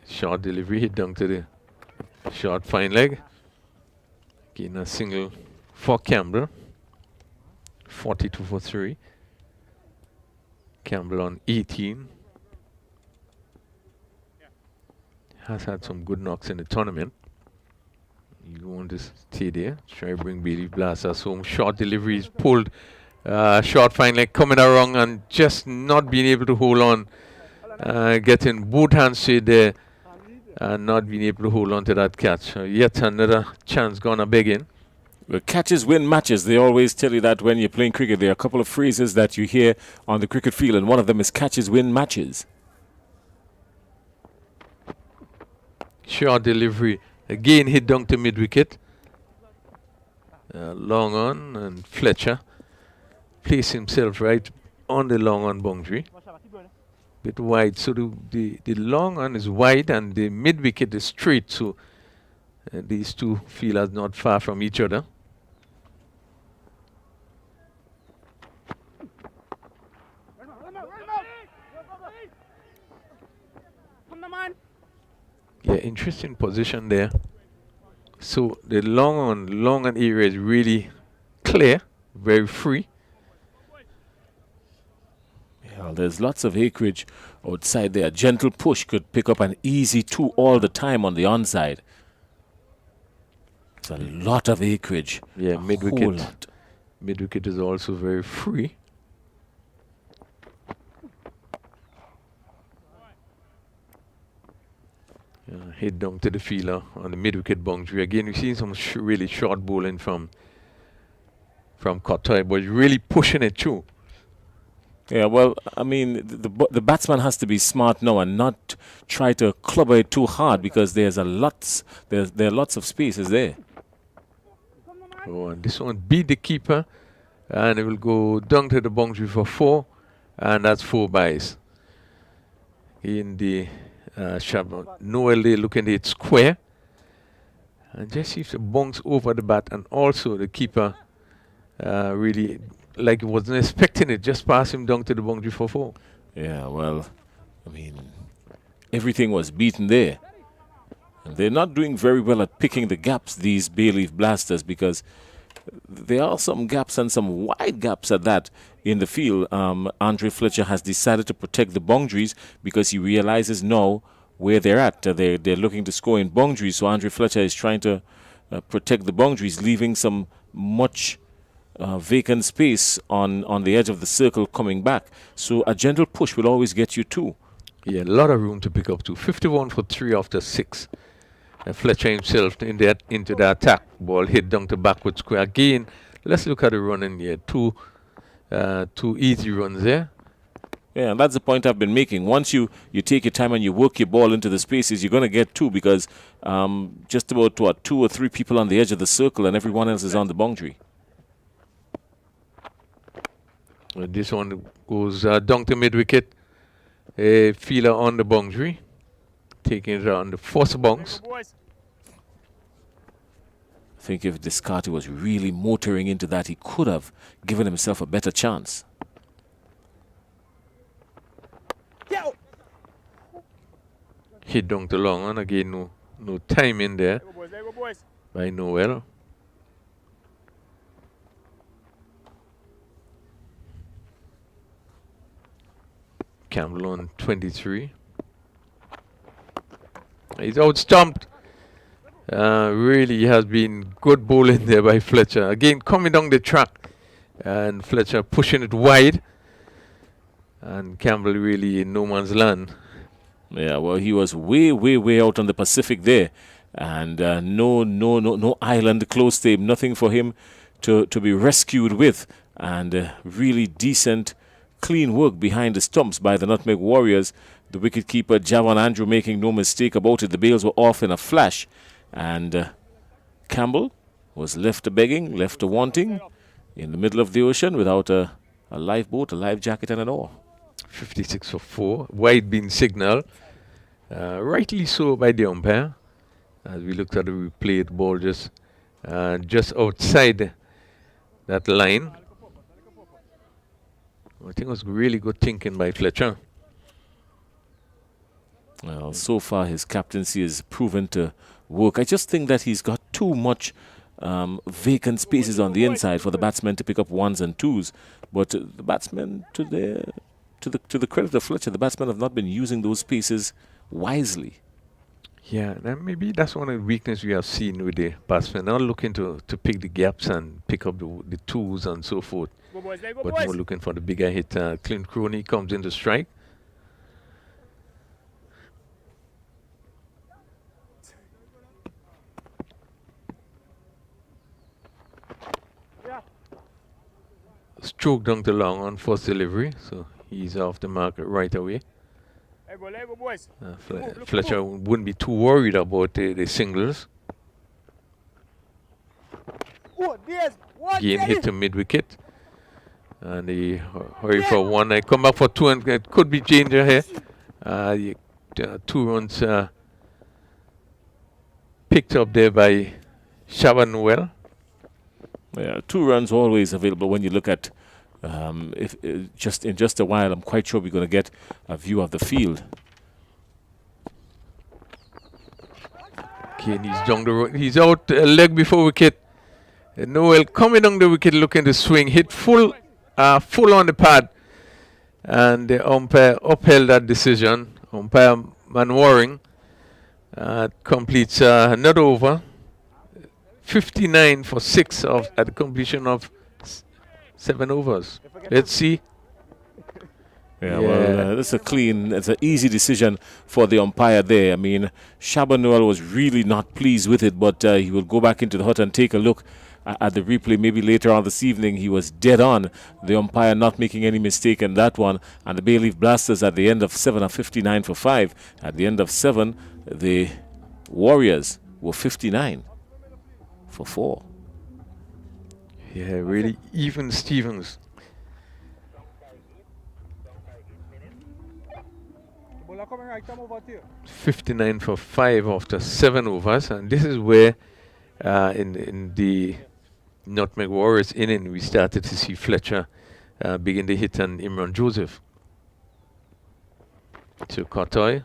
[SPEAKER 5] Short delivery hit down to the short fine leg. Again, a single for Campbell. 42 for 3. Campbell on 18. Has had some good knocks in the tournament. You want to stay there. Try to bring Bayleaf Blasters home. Short deliveries pulled. Short fine leg coming around and just not being able to hold on. Getting both hands straight there and not being able to hold on to that catch. Yet another chance gonna begin.
[SPEAKER 1] Well, catches win matches. They always tell you that when you're playing cricket. There are a couple of phrases that you hear on the cricket field, and one of them is catches win matches.
[SPEAKER 5] Short delivery. Again hit down to mid-wicket. Long on, and Fletcher placed himself right on the long on boundary. Bit wide, so the long on is wide and the mid-wicket is straight, so these two fielders not far from each other. Yeah, interesting position there. So the long on area is really clear, very free.
[SPEAKER 1] Yeah, there's lots of acreage outside there. A gentle push could pick up an easy 2 all the time on the onside. It's a lot of acreage.
[SPEAKER 5] Yeah,
[SPEAKER 1] a
[SPEAKER 5] mid-wicket.
[SPEAKER 1] whole lot.
[SPEAKER 5] Mid-wicket is also very free. Hit down to the fielder on the mid-wicket boundary. Again, we've seen some really short bowling from Kotoy, but really pushing it through.
[SPEAKER 1] Yeah, well, I mean, the batsman has to be smart now and not try to clubber it too hard, because there are lots of spaces there.
[SPEAKER 5] Oh, and this one beat the keeper, and it will go down to the boundary for 4, and that's 4 byes. In the Noel, they looking at it square, and just seems to bounce over the bat, and also the keeper really, like, wasn't expecting it, just pass him down to the boundary for 4.
[SPEAKER 1] Yeah, well, I mean, everything was beaten there. And they're not doing very well at picking the gaps, these Bayleaf Blasters, because there are some gaps, and some wide gaps at that, in the field. Andre Fletcher has decided to protect the boundaries because he realizes now where they're at. They're looking to score in boundaries, so Andre Fletcher is trying to protect the boundaries, leaving some much vacant space on the edge of the circle coming back. So a gentle push will always get you 2.
[SPEAKER 5] Yeah, a lot of room to pick up to. 51 for 3 after 6. And Fletcher himself into the attack. Ball hit down to backward square. Again, let's look at the running here. 2 easy runs there.
[SPEAKER 1] Yeah, and that's the point I've been making. Once you take your time and you work your ball into the spaces, you're going to get 2, because just about 2 or 3 people on the edge of the circle and everyone else is on the boundary.
[SPEAKER 5] This one goes down to mid-wicket. A fielder on the boundary, taking it on the first bounce.
[SPEAKER 1] I think if Descartes was really motoring into that, he could have given himself a better chance.
[SPEAKER 5] Hit down to long on. Again, no time in there by Noel. Campbell on 23. He's out-stumped. Really has been good bowling there by Fletcher. Again, coming down the track, and Fletcher pushing it wide. And Campbell really in no man's land.
[SPEAKER 1] Yeah, well, he was way, way, way out on the Pacific there. And no island close to him. Nothing for him to be rescued with. And really decent, clean work behind the stumps by the Nutmeg Warriors. The wicketkeeper, Javon Andrew, making no mistake about it. The bails were off in a flash. And Campbell was left a begging, left a wanting in the middle of the ocean without a lifeboat, a life jacket and an oar.
[SPEAKER 5] 56 for 4. Wide being signal. Rightly so by the umpire. As we looked at the replay, the ball just outside that line. I think it was really good thinking by Fletcher.
[SPEAKER 1] Well, so far his captaincy has proven to work. I just think that he's got too much vacant spaces on the inside for the batsmen to pick up ones and twos. But the batsmen, to the credit of Fletcher, the batsmen have not been using those spaces wisely.
[SPEAKER 5] Yeah, and maybe that's one of the weaknesses we have seen with the batsmen. Not looking to pick the gaps and pick up the twos and so forth,
[SPEAKER 6] Go boys, let go
[SPEAKER 5] but
[SPEAKER 6] boys.
[SPEAKER 5] more looking for the bigger hit. Clint Crony comes in to strike.
[SPEAKER 6] Yeah.
[SPEAKER 5] Stroke down to long on first delivery, so he's off the mark right away.
[SPEAKER 6] Let go boys.
[SPEAKER 5] Fletcher wouldn't be too worried about the singles.
[SPEAKER 6] Oh, there's one.
[SPEAKER 5] Again hit to mid wicket. And he hurry for one. I come back for two, and it could be danger here. 2 runs picked up there by Shaban Noel.
[SPEAKER 1] Yeah, 2 runs always available when you look at if just in just a while. I'm quite sure we're going to get a view of the field.
[SPEAKER 5] Okay, and he's down the road. He's out a leg before wicket. Noel coming down the wicket, looking to swing, hit full on the pad, and the umpire upheld that decision. Umpire Manwaring completes another over. 59 for 6 at the completion of 7 overs. Let's see.
[SPEAKER 1] Yeah, well, this is a clean, it's an easy decision for the umpire there. I mean, Shaban Noel was really not pleased with it, but he will go back into the hut and take a look at the replay maybe later on this evening. He was dead on. The umpire not making any mistake in that one. And the Bayleaf Blasters at the end of 7 are 59 for 5. At the end of 7, the Warriors were 59 for 4.
[SPEAKER 5] Yeah, really even Stevens. 59 for 5 after 7 overs, and this is where in the Nutmeg Warriors inning we started to see Fletcher begin to hit on Imran Joseph. To Kotoy.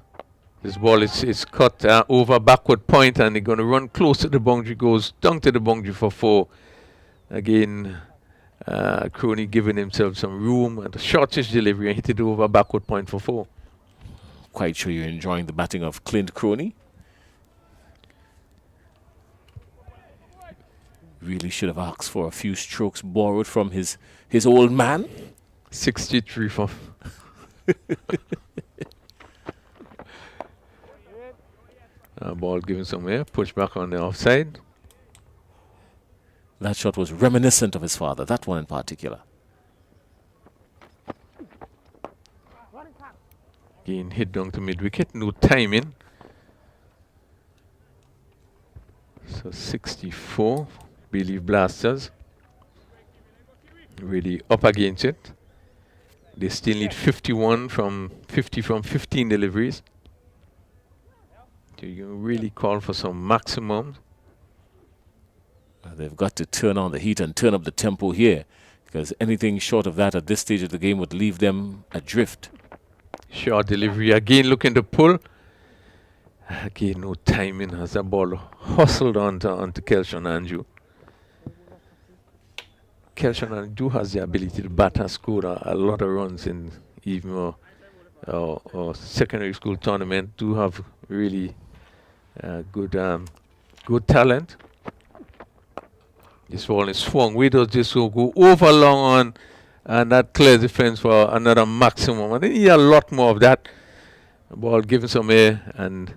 [SPEAKER 5] This ball is cut over backward point, and they're going to run close to the boundary, goes down to the boundary for 4. Again, Crony giving himself some room and a shortish delivery and hit it over backward point for 4.
[SPEAKER 1] Quite sure you're enjoying the batting of Clint Crony. Really should have asked for a few strokes borrowed from his old man.
[SPEAKER 5] 63 for... ball given some air, push back on the offside.
[SPEAKER 1] That shot was reminiscent of his father, that one in particular.
[SPEAKER 5] Again, hit down to mid-wicket, no timing. So 64, Bayleaf Blasters. Really up against it. They still need 50 from 15 deliveries. So you really call for some maximum.
[SPEAKER 1] They've got to turn on the heat and turn up the tempo here, because anything short of that at this stage of the game would leave them adrift.
[SPEAKER 5] Short delivery again, looking to pull. Again, no timing as the ball hustled onto Kelshawn Anju. Kelshawn Anju has the ability to bat and score a lot of runs in even or secondary school tournament. Do have really good talent. This ball is swung. We does this will go over long on, and that clears the fence for another maximum. And then he had a lot more of that. The ball given some air, and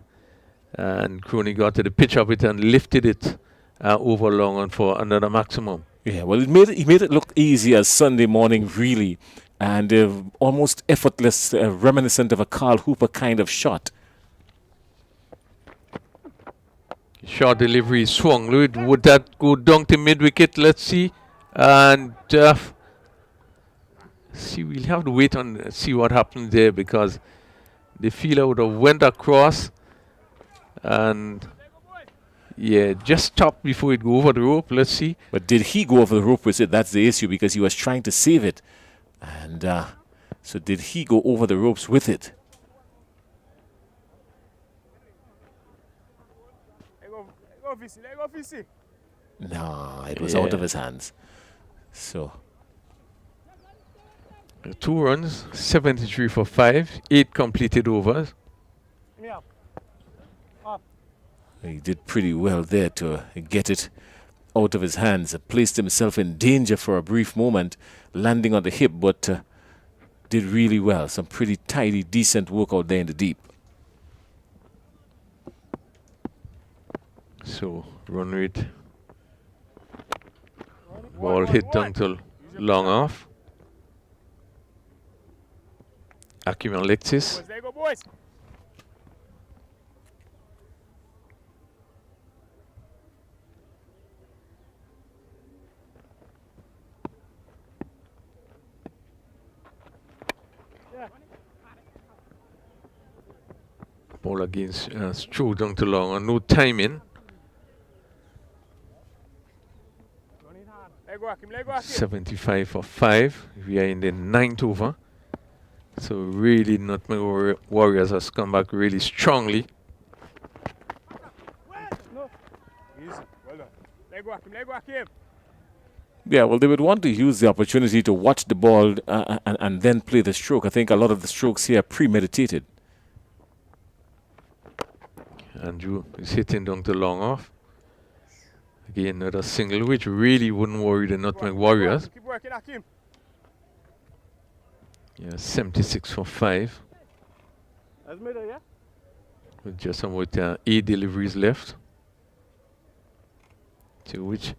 [SPEAKER 5] Crony got to the pitch of it and lifted it over long on for another maximum.
[SPEAKER 1] Yeah, well, he made it look easy as Sunday morning, really, and almost effortless, reminiscent of a Carl Hooper kind of shot.
[SPEAKER 5] Short delivery swung. Would that go down to mid-wicket? Let's see. And see, we'll have to wait and see what happens there, because the fielder would have went across and yeah, just stopped before it go over the rope. Let's see.
[SPEAKER 1] But did he go over the rope with it? That's the issue, because he was trying to save it. And so did he go over the ropes with it?
[SPEAKER 6] Let go, Fissy.
[SPEAKER 1] No, it was out of his hands. So
[SPEAKER 5] 2 runs, 73 for 5, 8 completed overs.
[SPEAKER 6] Yeah.
[SPEAKER 1] he did pretty well there to get it out of his hands. Placed himself in danger for a brief moment, landing on the hip, but did really well. Some pretty tidy, decent work out there in the deep.
[SPEAKER 5] So run rate. Ball hit down to long off. Akim Alexis.
[SPEAKER 6] There you go, boys.
[SPEAKER 5] Ball against Stroh down to long and no timing.
[SPEAKER 6] Let go, Akim. Let go, Akim.
[SPEAKER 5] 75 for 5. We are in the 9th over. So really Nutmeg Warriors has come back really strongly.
[SPEAKER 6] No. Easy. Well done. Let go, Akim. Let go, Akim.
[SPEAKER 1] Yeah, well, they would want to use the opportunity to watch the ball and then play the stroke. I think a lot of the strokes here are premeditated.
[SPEAKER 5] Andrew is hitting down to long off. Again, another single, which really wouldn't worry the Nutmeg Warriors.
[SPEAKER 6] Keep working, Akim.
[SPEAKER 5] Yeah, 76 for 5.
[SPEAKER 6] That's middle, yeah?
[SPEAKER 5] With just about 8 deliveries left. To which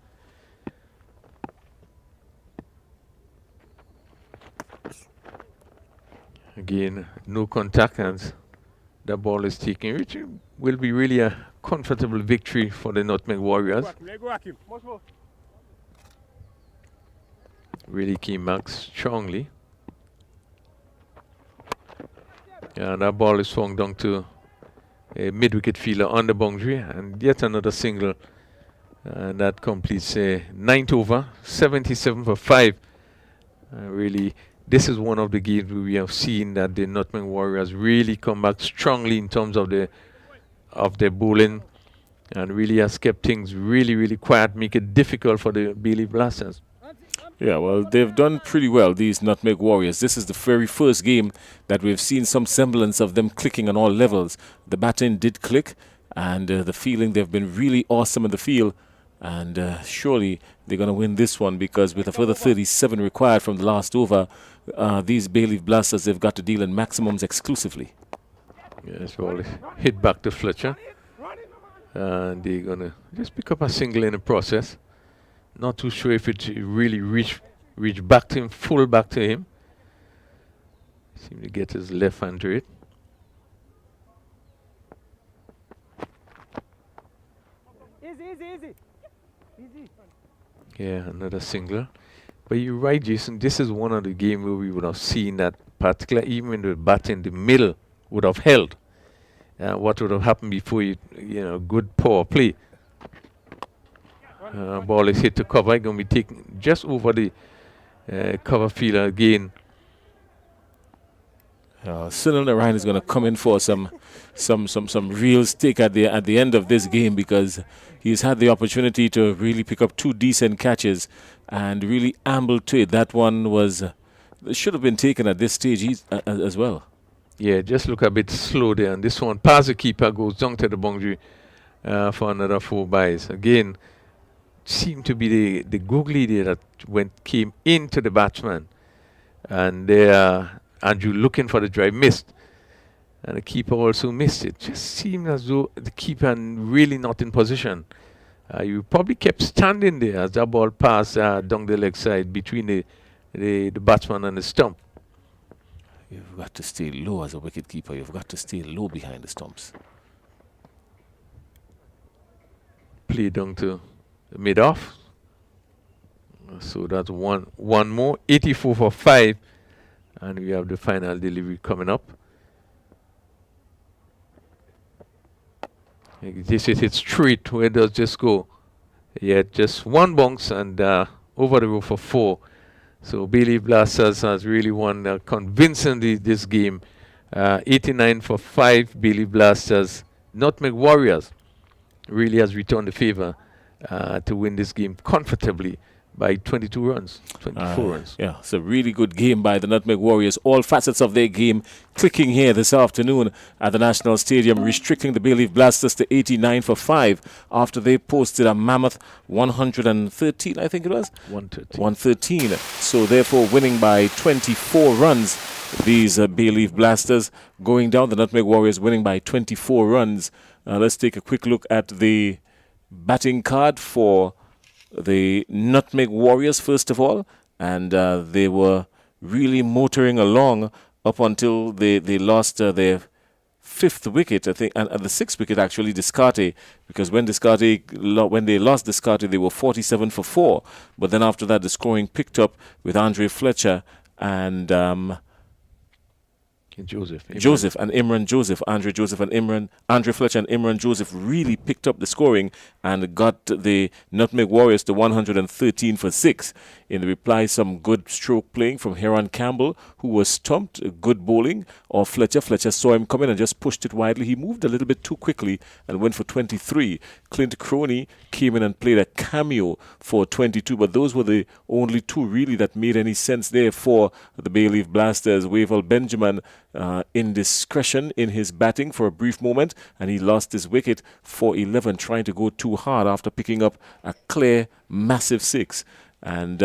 [SPEAKER 5] again, no contact, and the ball is taken, which will be really a comfortable victory for the Nutmeg Warriors.
[SPEAKER 6] Let go, Akim. Much more.
[SPEAKER 5] Really came back strongly. And that ball is swung down to a mid-wicket fielder on the boundary, and yet another single. And that completes a 9th over, 77 for 5. Really, this is one of the games where we have seen that the Nutmeg Warriors really come back strongly in terms of their bowling, and really has kept things really quiet, make it difficult for the Bayleaf Blasters.
[SPEAKER 1] Yeah, well, they've done pretty well, these Nutmeg Warriors. This is the very first game that we've seen some semblance of them clicking on all levels. The batting did click, and the feeling they've been really awesome in the field. And surely they're going to win this one, because with a further 37 required from the last over, these Bayleaf Blasters, they've got to deal in maximums exclusively.
[SPEAKER 5] Yes, ball hit back to Fletcher. And they're going to just pick up a single in the process. Not too sure if it really reached back to him, full back to him. Seemed to get his left hand to it.
[SPEAKER 6] Easy.
[SPEAKER 5] Yeah, another single. But you're right, Jason. This is one of the games where we would have seen that, particularly even when the bat in the middle would have held. What would have happened before good power play. Ball is hit to cover. Going to be taken just over the cover fielder again.
[SPEAKER 1] Sunil Narayan is going to come in for some real stake at the end of this game, because he's had the opportunity to really pick up 2 decent catches and really amble to it. That one should have been taken at this stage as well.
[SPEAKER 5] Yeah, just look a bit slow there. And this one, past the keeper, goes down to the boundary for another 4 byes. Again, seemed to be the googly there that came into the batsman. And there, Andrew looking for the drive, missed. And the keeper also missed it. Just seemed as though the keeper really not in position. You probably kept standing there as that ball passed down the leg side between the batsman and the stump.
[SPEAKER 1] You've got to stay low as a wicketkeeper. You've got to stay low behind the stumps.
[SPEAKER 5] Play down to the mid-off. So that's one more. 84 for 5. And we have the final delivery coming up. This is it straight. Where does this go? Yeah, just one bounce and over the road for 4. So Bayleaf Blasters has really won convincingly this game. 89 for 5, Bayleaf Blasters. Nutmeg Warriors really has returned the favor to win this game comfortably by 22 runs, 24 runs.
[SPEAKER 1] Yeah, it's a really good game by the Nutmeg Warriors. All facets of their game clicking here this afternoon at the National Stadium, restricting the Bayleaf Blasters to 89 for 5 after they posted a mammoth 113, I think it was?
[SPEAKER 5] 113.
[SPEAKER 1] 113. So therefore winning by 24 runs. These Bayleaf Blasters going down. The Nutmeg Warriors winning by 24 runs. Let's take a quick look at the batting card for the Nutmeg Warriors first of all, and they were really motoring along up until they lost their 5th wicket, I think, and the 6th wicket actually, Descartes, because when they lost Descartes, they were 47 for 4, but then after that the scoring picked up with Andre Fletcher and
[SPEAKER 5] Joseph
[SPEAKER 1] and Imran Joseph. Andre Fletcher and Imran Joseph really picked up the scoring and got the Nutmeg Warriors to 113 for 6. In the reply, some good stroke playing from Heron Campbell, who was stumped. Good bowling of Fletcher. Fletcher saw him coming and just pushed it widely. He moved a little bit too quickly and went for 23. Clint Croney came in and played a cameo for 22, but those were the only two really that made any sense there for the Bayleaf Blasters. Wavell Benjamin indiscretion in his batting for a brief moment, and he lost his wicket for 11, trying to go too hard after picking up a clear, massive 6. And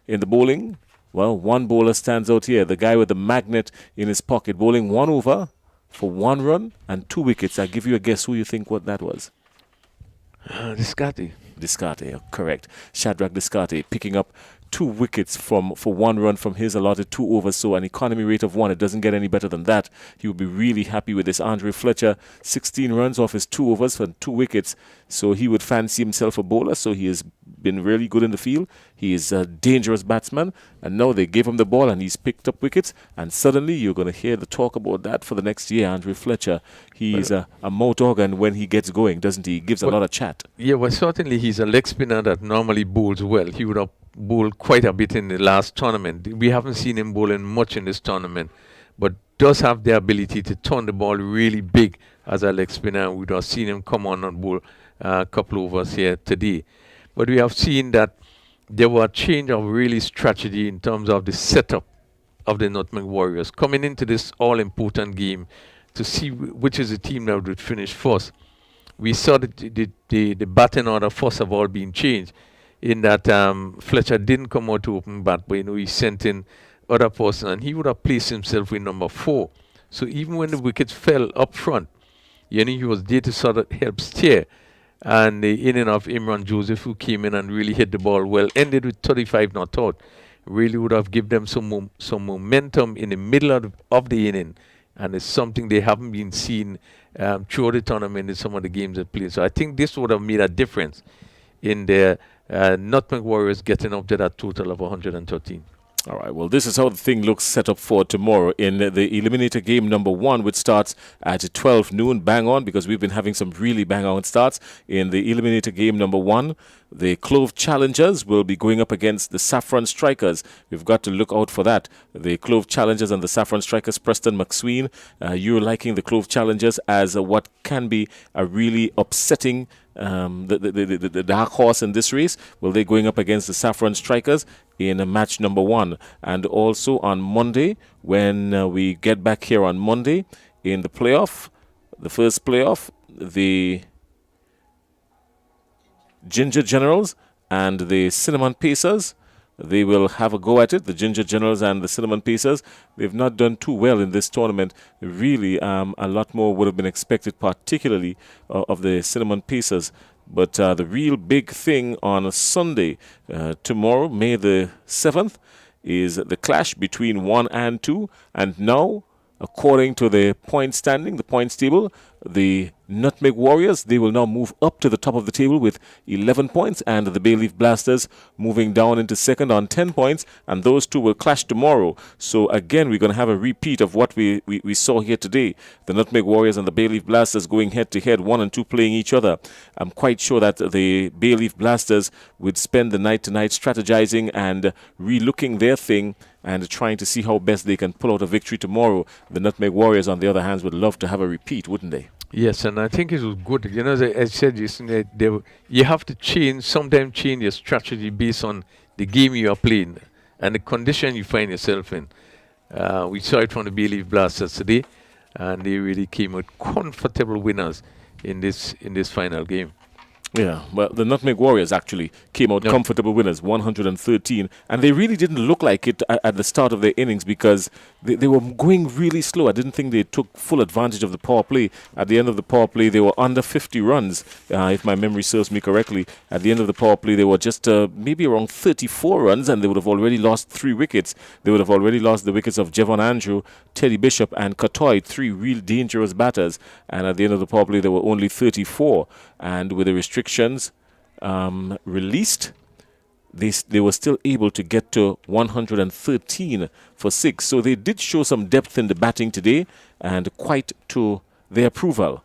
[SPEAKER 1] in the bowling, well, one bowler stands out here, the guy with the magnet in his pocket, bowling 1 over for 1 run and 2 wickets. I'll give you a guess who you think what that was.
[SPEAKER 5] Descartes,
[SPEAKER 1] correct. Shadrach Descartes picking up 2 wickets for 1 run from his allotted 2 overs, so an economy rate of 1. It doesn't get any better than that. He would be really happy with this. Andre Fletcher, 16 runs off his 2 overs for 2 wickets, so he would fancy himself a bowler, so he has been really good in the field. He is a dangerous batsman, and now they gave him the ball and he's picked up wickets, and suddenly you're going to hear the talk about that for the next year. Andre Fletcher, he's a mouth organ when he gets going, doesn't he? He gives a lot of chat.
[SPEAKER 5] Yeah, well, certainly he's a leg spinner that normally bowls well. He would have bowled quite a bit in the last tournament. We haven't seen him bowling much in this tournament, but does have the ability to turn the ball really big as a leg spinner. We would have seen him come on and bowl a couple overs here today. But we have seen that there was a change of really strategy in terms of the setup of the Nutmeg Warriors coming into this all-important game to see which is the team that would finish first. We saw the batting order first of all being changed, in that Fletcher didn't come out to open bat, but he sent in other person, and he would have placed himself with number 4. So even when the wickets fell up front, he was there to sort of help steer. And the inning of Imran Joseph, who came in and really hit the ball well, ended with 35 not out, really would have given them some momentum in the middle of the inning. And it's something they haven't been seen throughout the tournament in some of the games they played. So I think this would have made a difference in their Nutmeg Warriors getting up to that total of 113.
[SPEAKER 1] All right, well, this is how the thing looks set up for tomorrow in the Eliminator game number 1, which starts at 12 noon, bang on, because we've been having some really bang on starts. In the Eliminator game number 1, the Clove Challengers will be going up against the Saffron Strikers. We've got to look out for that. The Clove Challengers and the Saffron Strikers. Preston McSween, you're liking the Clove Challengers as what can be a really upsetting the dark horse in this race. Well, they're going up against the Saffron Strikers in match number 1. And also on Monday, when we get back here on Monday in the playoff, the first playoff, the Ginger Generals and the Cinnamon Pacers, they will have a go at it. The Ginger Generals and the Cinnamon Pacers, they've not done too well in this tournament. Really, a lot more would have been expected, particularly of the Cinnamon Pacers. But the real big thing on a Sunday, tomorrow, May the 7th, is the clash between 1 and 2. And now, according to the point standing, the points table, the Nutmeg Warriors, they will now move up to the top of the table with 11 points, and the Bayleaf Blasters moving down into second on 10 points, and those two will clash tomorrow. So again, we're going to have a repeat of what we saw here today. The Nutmeg Warriors and the Bayleaf Blasters going head to head, 1 and 2 playing each other. I'm quite sure that the Bayleaf Blasters would spend the night tonight strategizing and relooking their thing and trying to see how best they can pull out a victory tomorrow. The Nutmeg Warriors, on the other hand, would love to have a repeat, wouldn't they?
[SPEAKER 5] Yes, and I think it was good. You know, as I said, you have to sometimes change your strategy based on the game you are playing and the condition you find yourself in. We saw it from the Bayleaf Blasters today, and they really came with comfortable winners in this final game.
[SPEAKER 1] Yeah, well, the Nutmeg Warriors actually came out comfortable winners, 113, and they really didn't look like it at the start of their innings because they were going really slow. I didn't think they took full advantage of the power play. At the end of the power play, they were under 50 runs, if my memory serves me correctly. At the end of the power play, they were just maybe around 34 runs, and they would have already lost 3 wickets. They would have already lost the wickets of Jevon Andrew, Teddy Bishop, and Katoy, 3 real dangerous batters. And at the end of the power play, there were only 34. And with the restrictions released, they were still able to get to 113 for 6. So they did show some depth in the batting today, and quite to their approval.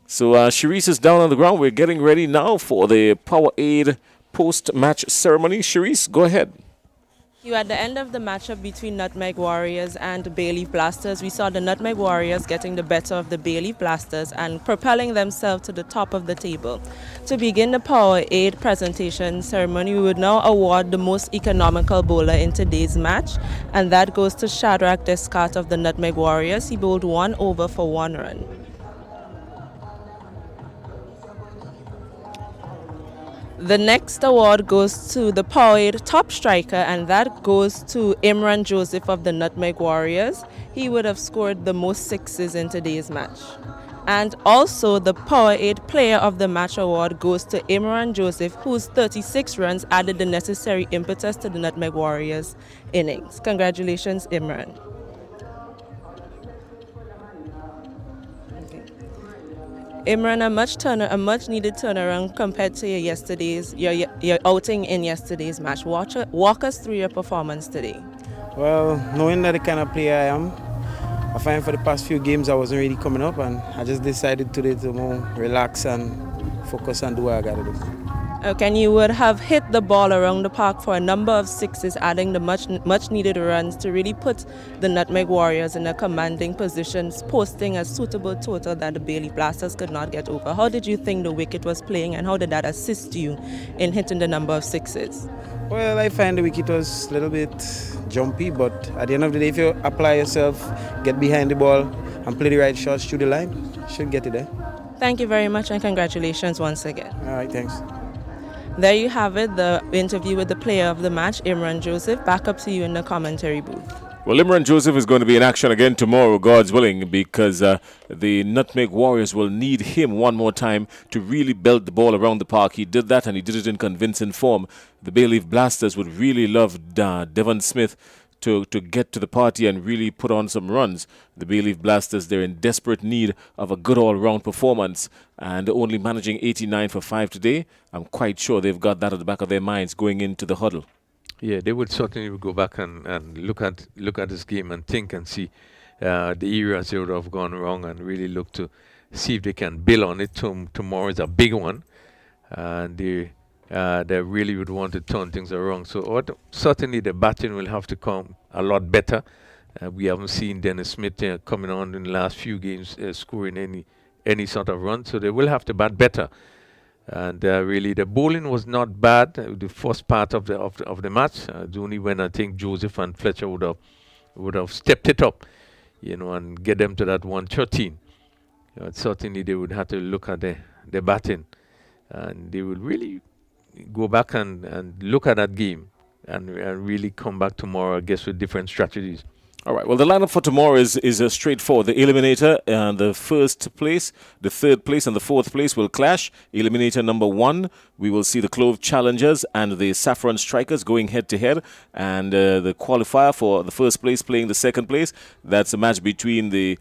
[SPEAKER 1] So Sharice is down on the ground. We're getting ready now for the Powerade post-match ceremony. Sharice, go ahead.
[SPEAKER 7] At the end of the matchup between Nutmeg Warriors and Bayleaf Blasters, we saw the Nutmeg Warriors getting the better of the Bayleaf Blasters and propelling themselves to the top of the table. To begin the Powerade presentation ceremony, we would now award the most economical bowler in today's match, and that goes to Shadrach Descartes of the Nutmeg Warriors. He bowled 1 over for 1 run. The next award goes to the Powerade top striker, and that goes to Imran Joseph of the Nutmeg Warriors. He would have scored the most 6s in today's match. And also the Powerade player of the match award goes to Imran Joseph, whose 36 runs added the necessary impetus to the Nutmeg Warriors innings. Congratulations, Imran. Imran, a much needed turnaround compared to your outing in yesterday's match. Walk us through your performance today.
[SPEAKER 8] Well, knowing that the kind of player I am, I find for the past few games I wasn't really coming up, and I just decided today to more relax and focus and do what I gotta do.
[SPEAKER 7] And you would have hit the ball around the park for a number of 6s, adding the much needed runs to really put the Nutmeg Warriors in a commanding position, posting a suitable total that the Bayleaf Blasters could not get over. How did you think the wicket was playing, and how did that assist you in hitting the number of 6s?
[SPEAKER 8] Well, I find the wicket was a little bit jumpy, but at the end of the day, if you apply yourself, get behind the ball and play the right shots through the line, you should get it there.
[SPEAKER 7] Thank you very much, and congratulations once again.
[SPEAKER 8] All right, thanks.
[SPEAKER 7] There you have it, the interview with the player of the match, Imran Joseph. Back up to you in the commentary booth.
[SPEAKER 1] Well, Imran Joseph is going to be in action again tomorrow, God's willing, because the Nutmeg Warriors will need him one more time to really belt the ball around the park. He did that, and he did it in convincing form. The Bayleaf Blasters would really love Devon Smith to get to the party and really put on some runs. The Bayleaf Blasters, they're in desperate need of a good all-round performance, and only managing 89 for 5 today. I'm quite sure they've got that at the back of their minds going into the huddle.
[SPEAKER 5] Yeah, they would certainly go back and look at this game and think and see the areas they would have gone wrong, and really look to see if they can build on it. Tomorrow is a big one, and they really would want to turn things around. So certainly the batting will have to come a lot better. We haven't seen Dennis Smith coming on in the last few games scoring any sort of run, so they will have to bat better. And really, the bowling was not bad. The first part of the match, only when I think Joseph and Fletcher would have stepped it up, and get them to that 113. Certainly, they would have to look at the batting, and they would really go back and look at that game and really come back tomorrow, I guess, with different strategies.
[SPEAKER 1] All right. Well, the lineup for tomorrow is straightforward. The eliminator and the first place, the third place, and the fourth place will clash. Eliminator number 1, we will see the Clove Challengers and the Saffron Strikers going head-to-head. And the qualifier for the first place playing the second place. That's a match between the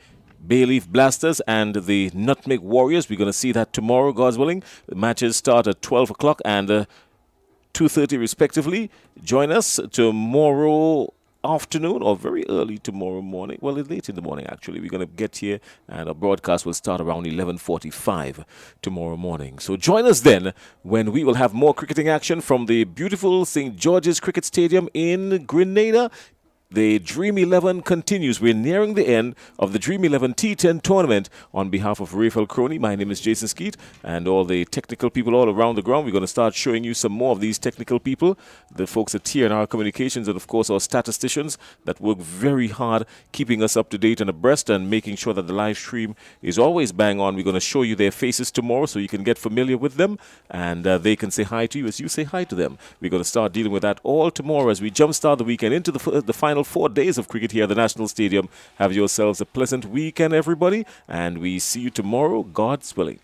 [SPEAKER 1] Bayleaf Blasters and the Nutmeg Warriors. We're going to see that tomorrow, God's willing. The matches start at 12 o'clock and 2:30 respectively. Join us tomorrow afternoon or very early tomorrow morning. Well, it's late in the morning, actually. We're going to get here, and our broadcast will start around 11:45 tomorrow morning. So join us then when we will have more cricketing action from the beautiful St. George's Cricket Stadium in Grenada. The Dream 11 continues. We're nearing the end of the Dream 11 T10 tournament. On behalf of Rafael Crony, my name is Jason Skeet, and all the technical people all around the ground. We're going to start showing you some more of these technical people, the folks at TNR Communications, and of course our statisticians that work very hard keeping us up to date and abreast and making sure that the live stream is always bang on. We're going to show you their faces tomorrow so you can get familiar with them, and they can say hi to you as you say hi to them. We're going to start dealing with that all tomorrow as we jumpstart the weekend into the final 4 days of cricket here at the National Stadium. Have yourselves a pleasant weekend, everybody, and we see you tomorrow, God's willing.